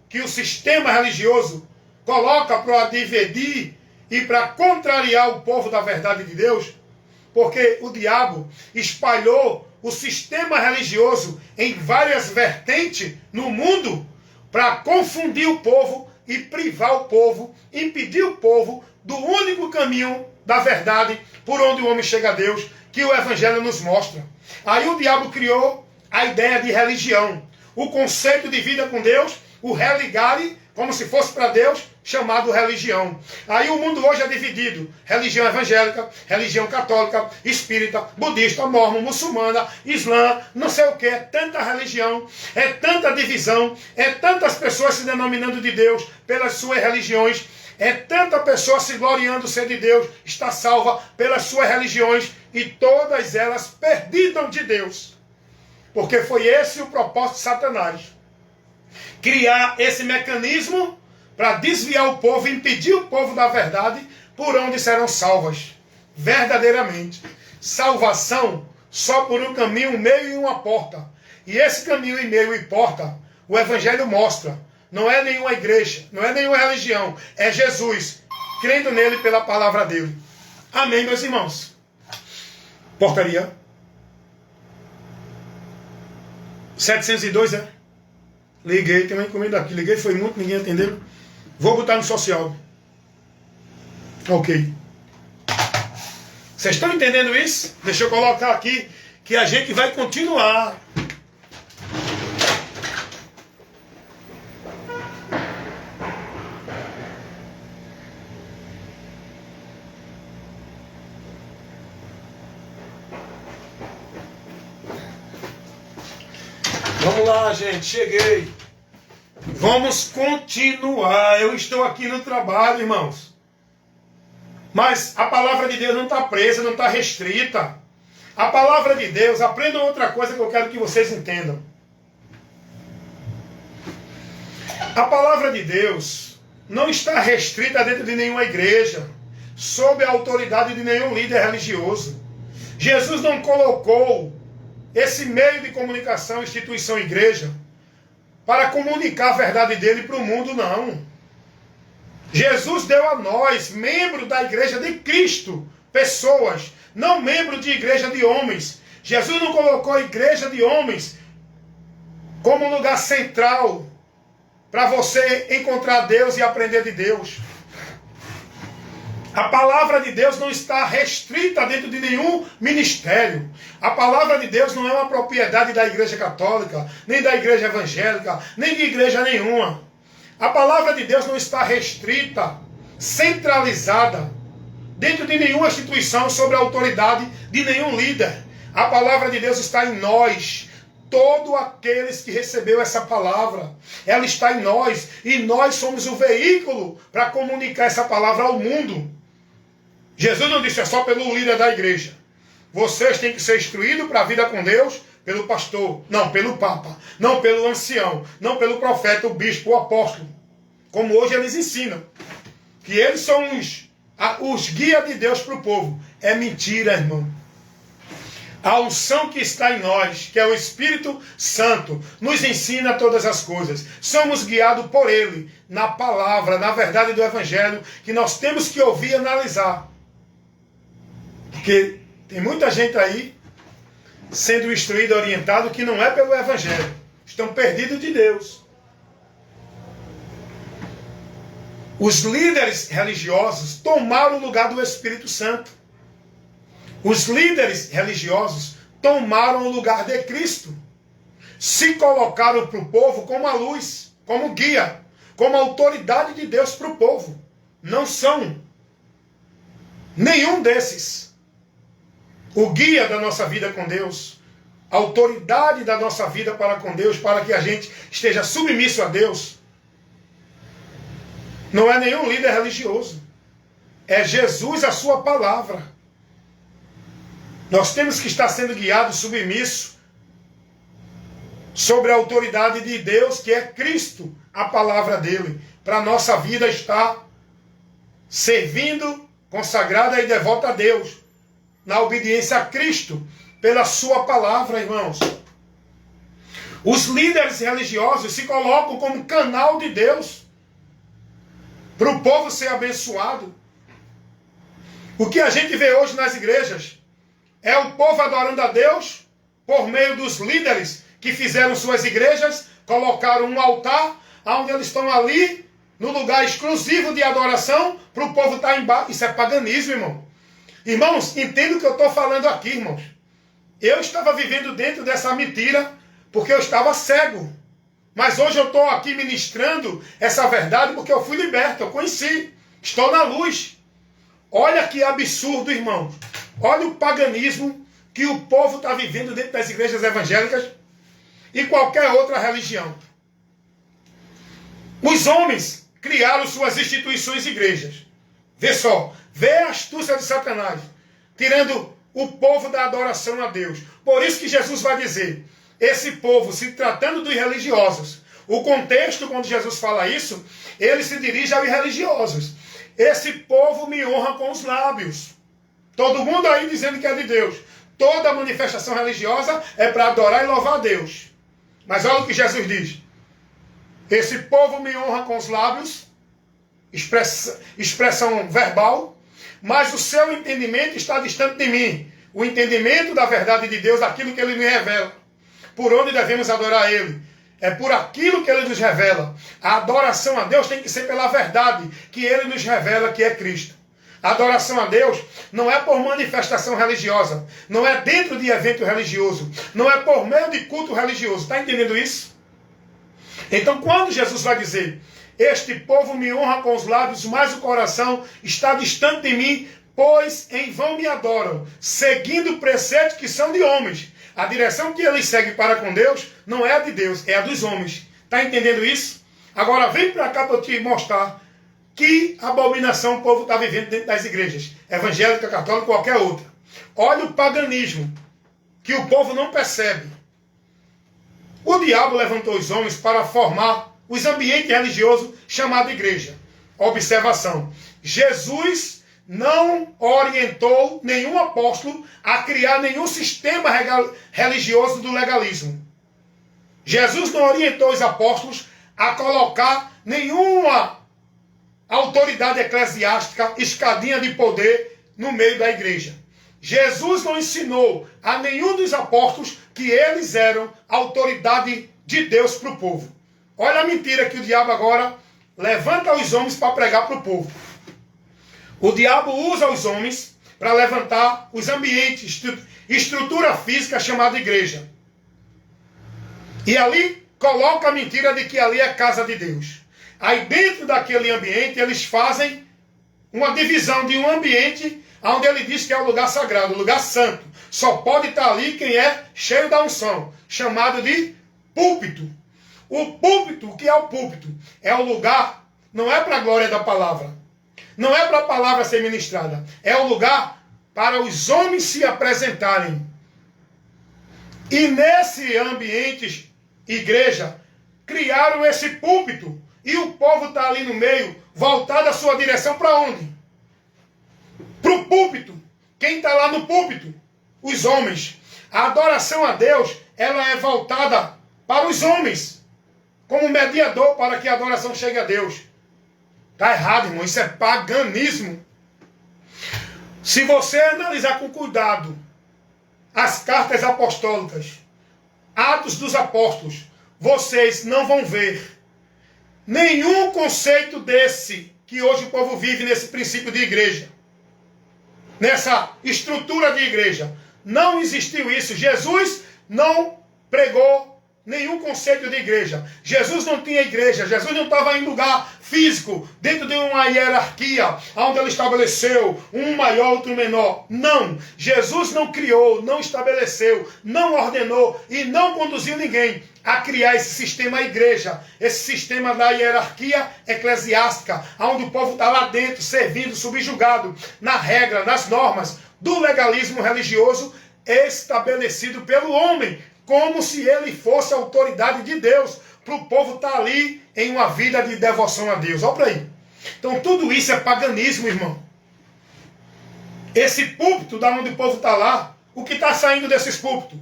que o sistema religioso coloca para dividir e para contrariar o povo da verdade de Deus, porque o diabo espalhou o sistema religioso em várias vertentes no mundo para confundir o povo e privar o povo, impedir o povo do único caminho da verdade por onde o homem chega a Deus, que o Evangelho nos mostra. Aí o diabo criou a ideia de religião, o conceito de vida com Deus, o religare, como se fosse para Deus, chamado religião. Aí o mundo hoje é dividido. Religião evangélica, religião católica, espírita, budista, mormon, muçulmana, islã, não sei o que. É tanta religião, é tanta divisão, é tantas pessoas se denominando de Deus pelas suas religiões, é tanta pessoa se gloriando ser de Deus, está salva pelas suas religiões e todas elas perdidas de Deus. Porque foi esse o propósito de Satanás. Criar esse mecanismo para desviar o povo, impedir o povo da verdade, por onde serão salvas, verdadeiramente. Salvação só por um caminho, um meio e uma porta. E esse caminho e meio e porta, o Evangelho mostra. Não é nenhuma igreja, não é nenhuma religião, é Jesus, crendo nele pela palavra dele. Amém, meus irmãos? Portaria. 702, é? Liguei, tem uma encomenda aqui. Liguei, foi muito, ninguém atendeu. Vou botar no social. Ok. Vocês estão entendendo isso? Deixa eu colocar aqui que a gente vai continuar. Vamos lá, gente, cheguei. Vamos continuar. Eu estou aqui no trabalho, irmãos. Mas a palavra de Deus não está presa, não está restrita. A palavra de Deus, aprendam outra coisa que eu quero que vocês entendam. A palavra de Deus não está restrita dentro de nenhuma igreja, sob a autoridade de nenhum líder religioso. Jesus não colocou esse meio de comunicação, instituição, igreja, para comunicar a verdade dele para o mundo, não. Jesus deu a nós, membro da igreja de Cristo, pessoas, não membro de igreja de homens. Jesus não colocou a igreja de homens como um lugar central para você encontrar Deus e aprender de Deus. A palavra de Deus não está restrita dentro de nenhum ministério. A palavra de Deus não é uma propriedade da igreja católica, nem da igreja evangélica, nem de igreja nenhuma. A palavra de Deus não está restrita, centralizada, dentro de nenhuma instituição sob a autoridade de nenhum líder. A palavra de Deus está em nós. Todos aqueles que receberam essa palavra, ela está em nós. E nós somos o veículo para comunicar essa palavra ao mundo. Jesus não disse é só pelo líder da igreja. Vocês têm que ser instruídos para a vida com Deus pelo pastor, não pelo papa, não pelo ancião, não pelo profeta, o bispo, o apóstolo. Como hoje eles ensinam. Que eles são os guias de Deus para o povo. É mentira, irmão. A unção que está em nós, que é o Espírito Santo, nos ensina todas as coisas. Somos guiados por Ele, na palavra, na verdade do Evangelho, que nós temos que ouvir e analisar. Porque tem muita gente aí sendo instruído e orientado que não é pelo Evangelho. Estão perdidos de Deus. Os líderes religiosos tomaram o lugar do Espírito Santo. Os líderes religiosos tomaram o lugar de Cristo. Se colocaram para o povo como a luz, como guia, como autoridade de Deus para o povo. Não são nenhum desses. O guia da nossa vida com Deus, a autoridade da nossa vida para com Deus, para que a gente esteja submisso a Deus, não é nenhum líder religioso. É Jesus, a sua palavra. Nós temos que estar sendo guiados, submissos, sobre a autoridade de Deus, que é Cristo, a palavra dele, para a nossa vida estar servindo, consagrada e devota a Deus, na obediência a Cristo, pela sua palavra, irmãos. Os líderes religiosos se colocam como canal de Deus, para o povo ser abençoado. O que a gente vê hoje nas igrejas é o povo adorando a Deus por meio dos líderes que fizeram suas igrejas, colocaram um altar, onde eles estão ali, no lugar exclusivo de adoração, para o povo estar embaixo. Isso é paganismo, irmão. Irmãos, entenda o que eu estou falando aqui, irmãos. Eu estava vivendo dentro dessa mentira porque eu estava cego. Mas hoje eu estou aqui ministrando essa verdade porque eu fui liberto, eu conheci. Estou na luz. Olha que absurdo, irmãos. Olha o paganismo que o povo está vivendo dentro das igrejas evangélicas e qualquer outra religião. Os homens criaram suas instituições e igrejas. Vê só, vê a astúcia de Satanás, tirando o povo da adoração a Deus. Por isso que Jesus vai dizer, esse povo, se tratando dos religiosos, o contexto, quando Jesus fala isso, ele se dirige aos religiosos. Esse povo me honra com os lábios. Todo mundo aí dizendo que é de Deus. Toda manifestação religiosa é para adorar e louvar a Deus. Mas olha o que Jesus diz. Esse povo me honra com os lábios, expressão verbal, mas o seu entendimento está distante de mim. O entendimento da verdade de Deus, aquilo que ele me revela. por onde devemos adorar Ele. É por aquilo que Ele nos revela. A adoração a Deus tem que ser pela verdade que Ele nos revela, que é Cristo. A adoração a Deus não é por manifestação religiosa, não é dentro de evento religioso, não é por meio de culto religioso. Está entendendo isso? Então, quando Jesus vai dizer: este povo me honra com os lábios, mas o coração está distante de mim, pois em vão me adoram, seguindo preceitos que são de homens. A direção que eles seguem para com Deus não é a de Deus, é a dos homens. Está entendendo isso? Agora vem para cá para eu te mostrar que abominação o povo está vivendo dentro das igrejas, evangélica, católica, qualquer outra. Olha o paganismo, que o povo não percebe. O diabo levantou os homens para formar os ambientes religiosos chamados igreja. Observação: Jesus não orientou nenhum apóstolo a criar nenhum sistema religioso do legalismo. Jesus não orientou os apóstolos a colocar nenhuma autoridade eclesiástica, escadinha de poder no meio da igreja. Jesus não ensinou a nenhum dos apóstolos que eles eram autoridade de Deus para o povo. Olha a mentira que o diabo agora levanta os homens para pregar para o povo. O diabo usa os homens para levantar os ambientes, estrutura física chamada igreja. E ali coloca a mentira de que ali é casa de Deus. Aí dentro daquele ambiente eles fazem uma divisão de um ambiente onde ele diz que é o lugar sagrado, o lugar santo. Só pode estar ali quem é cheio da unção, chamado de púlpito. O púlpito, o que é o púlpito? É o lugar, não é para a glória da palavra, não é para a palavra ser ministrada, é o lugar para os homens se apresentarem. E nesse ambiente, igreja, criaram esse púlpito. E o povo está ali no meio, voltado a sua direção para onde? Para o púlpito. Quem está lá no púlpito? Os homens. A adoração a Deus, ela é voltada para os homens, como mediador para que a adoração chegue a Deus. Está errado, irmão. Isso é paganismo. Se você analisar com cuidado as cartas apostólicas, Atos dos Apóstolos, vocês não vão ver nenhum conceito desse que hoje o povo vive nesse princípio de igreja, nessa estrutura de igreja. Não existiu isso. Jesus não pregou nenhum conceito de igreja. Jesus não tinha igreja. Jesus não estava em lugar físico, dentro de uma hierarquia, onde ele estabeleceu um maior, outro menor. Não. Jesus não criou, não estabeleceu, não ordenou e não conduziu ninguém a criar esse sistema igreja, esse sistema da hierarquia eclesiástica, onde o povo está lá dentro, servindo, subjugado, na regra, nas normas do legalismo religioso estabelecido pelo homem, como se ele fosse a autoridade de Deus, para o povo estar ali em uma vida de devoção a Deus. Olha para aí. Então tudo isso é paganismo, irmão. Esse púlpito, da onde o povo está lá, o que está saindo desses púlpitos?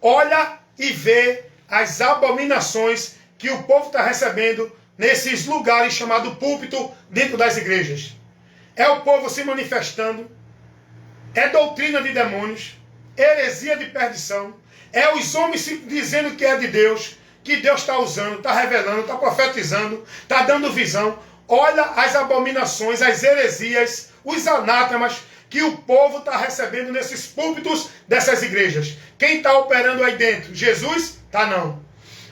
Olha e vê as abominações que o povo está recebendo nesses lugares chamados púlpito dentro das igrejas. É o povo se manifestando, é doutrina de demônios, heresia de perdição, é os homens se dizendo que é de Deus, que Deus está usando, está revelando, está profetizando, está dando visão. Olha as abominações, as heresias, os anátemas que o povo está recebendo nesses púlpitos dessas igrejas. Quem está operando aí dentro? Jesus? Tá não.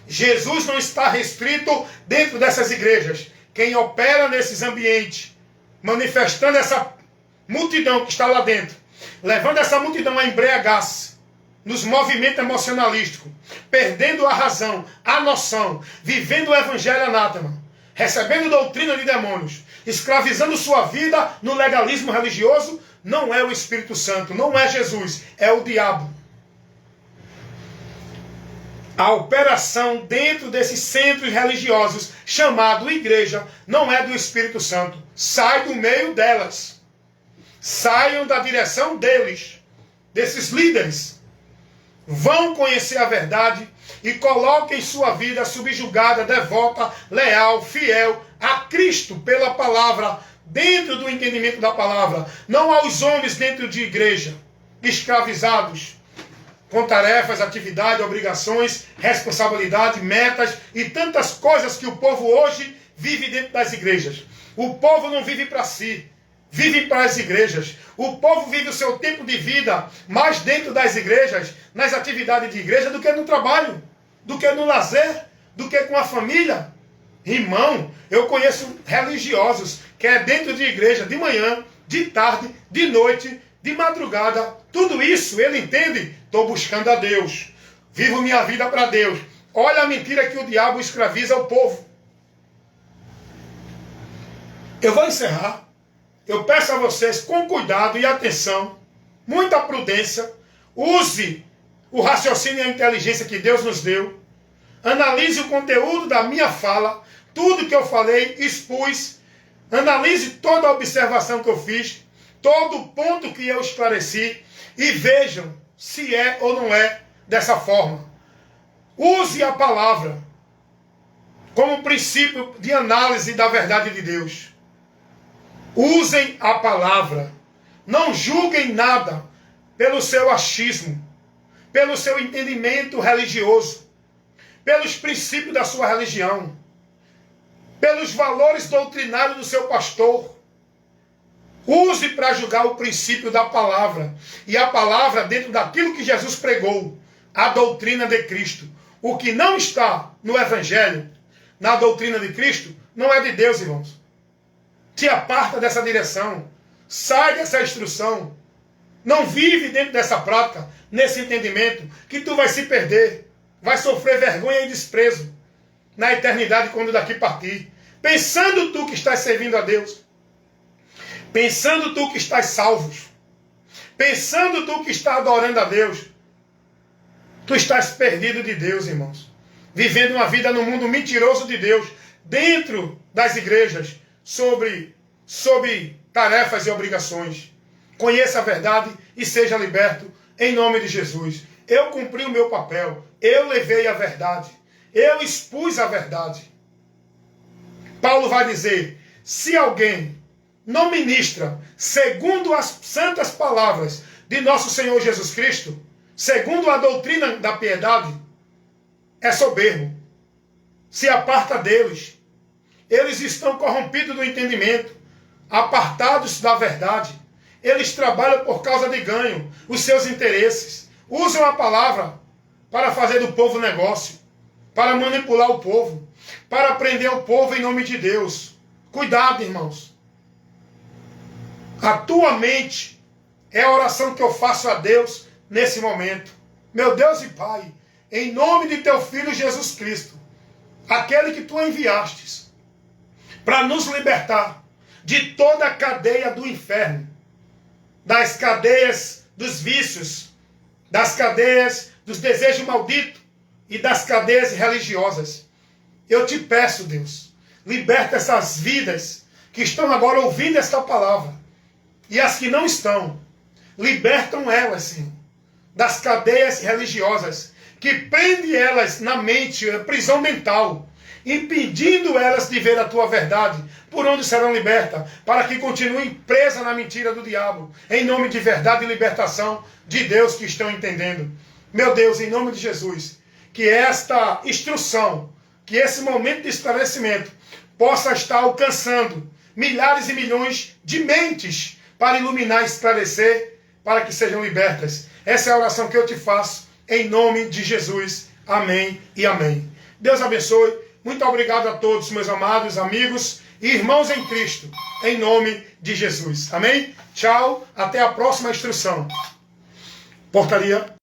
Jesus não está restrito dentro dessas igrejas. Quem opera nesses ambientes, manifestando essa multidão que está lá dentro, levando essa multidão a embriagar-se nos movimentos emocionalísticos, perdendo a razão, a noção, vivendo o evangelho anátema, recebendo doutrina de demônios, escravizando sua vida no legalismo religioso, não é o Espírito Santo, não é Jesus, é o diabo. A operação dentro desses centros religiosos, chamado igreja, não é do Espírito Santo. Sai do meio delas. Saiam da direção deles, desses líderes. Vão conhecer a verdade e coloquem sua vida subjugada, devota, leal, fiel a Cristo pela palavra, dentro do entendimento da palavra. Não aos homens dentro de igreja, escravizados com tarefas, atividades, obrigações, responsabilidade, metas e tantas coisas que o povo hoje vive dentro das igrejas. O povo não vive para si, vive para as igrejas. O povo vive o seu tempo de vida mais dentro das igrejas, nas atividades de igreja, do que no trabalho, do que no lazer, do que com a família. Irmão, eu conheço religiosos que é dentro de igreja, de manhã, de tarde, de noite, de madrugada. Tudo isso, ele entende, estou buscando a Deus. Vivo minha vida para Deus. Olha a mentira que o diabo escraviza o povo. Eu vou encerrar. Eu peço a vocês, com cuidado e atenção, muita prudência, use o raciocínio e a inteligência que Deus nos deu. Analise o conteúdo da minha fala, tudo que eu falei, expus. Analise toda a observação que eu fiz, todo o ponto que eu esclareci e vejam se é ou não é dessa forma. Use a palavra como princípio de análise da verdade de Deus. Usem a palavra. Não julguem nada pelo seu achismo, pelo seu entendimento religioso, pelos princípios da sua religião, pelos valores doutrinários do seu pastor. Use para julgar o princípio da palavra. E a palavra dentro daquilo que Jesus pregou, a doutrina de Cristo. O que não está no Evangelho, na doutrina de Cristo, não é de Deus, irmãos. Te aparta dessa direção. Sai dessa instrução. Não vive dentro dessa prática, nesse entendimento, que tu vai se perder. Vai sofrer vergonha e desprezo na eternidade quando daqui partir. Pensando tu que estás servindo a Deus. Pensando tu que estás salvos. Pensando tu que estás adorando a Deus. Tu estás perdido de Deus, irmãos. Vivendo uma vida no mundo mentiroso de Deus. Dentro das igrejas. Sobre tarefas e obrigações. Conheça a verdade e seja liberto em nome de Jesus. Eu cumpri o meu papel. Eu levei a verdade. Eu expus a verdade. Paulo vai dizer, se alguém não ministra segundo as santas palavras de nosso Senhor Jesus Cristo, segundo a doutrina da piedade, é soberbo. Se aparta deles. Eles estão corrompidos do entendimento, apartados da verdade. Eles trabalham por causa de ganho, os seus interesses. Usam a palavra para fazer do povo negócio, para manipular o povo, para prender o povo em nome de Deus. Cuidado, irmãos. A tua mente é a oração que eu faço a Deus nesse momento. Meu Deus e Pai, em nome de teu Filho Jesus Cristo, aquele que tu enviastes, para nos libertar de toda a cadeia do inferno, das cadeias dos vícios, das cadeias dos desejos malditos e das cadeias religiosas. Eu te peço, Deus, liberta essas vidas que estão agora ouvindo esta palavra e as que não estão. Libertam elas, Senhor, das cadeias religiosas que prende elas na mente, a prisão mental, impedindo elas de ver a tua verdade, por onde serão libertas, para que continuem presas na mentira do diabo, em nome de verdade e libertação de Deus que estão entendendo. Meu Deus, em nome de Jesus, que esta instrução, que esse momento de esclarecimento possa estar alcançando milhares e milhões de mentes para iluminar e esclarecer, para que sejam libertas. Essa é a oração que eu te faço, em nome de Jesus. Amém e amém. Deus abençoe. Muito obrigado a todos, meus amados amigos e irmãos em Cristo, em nome de Jesus. Amém? Tchau, até a próxima instrução. Portaria.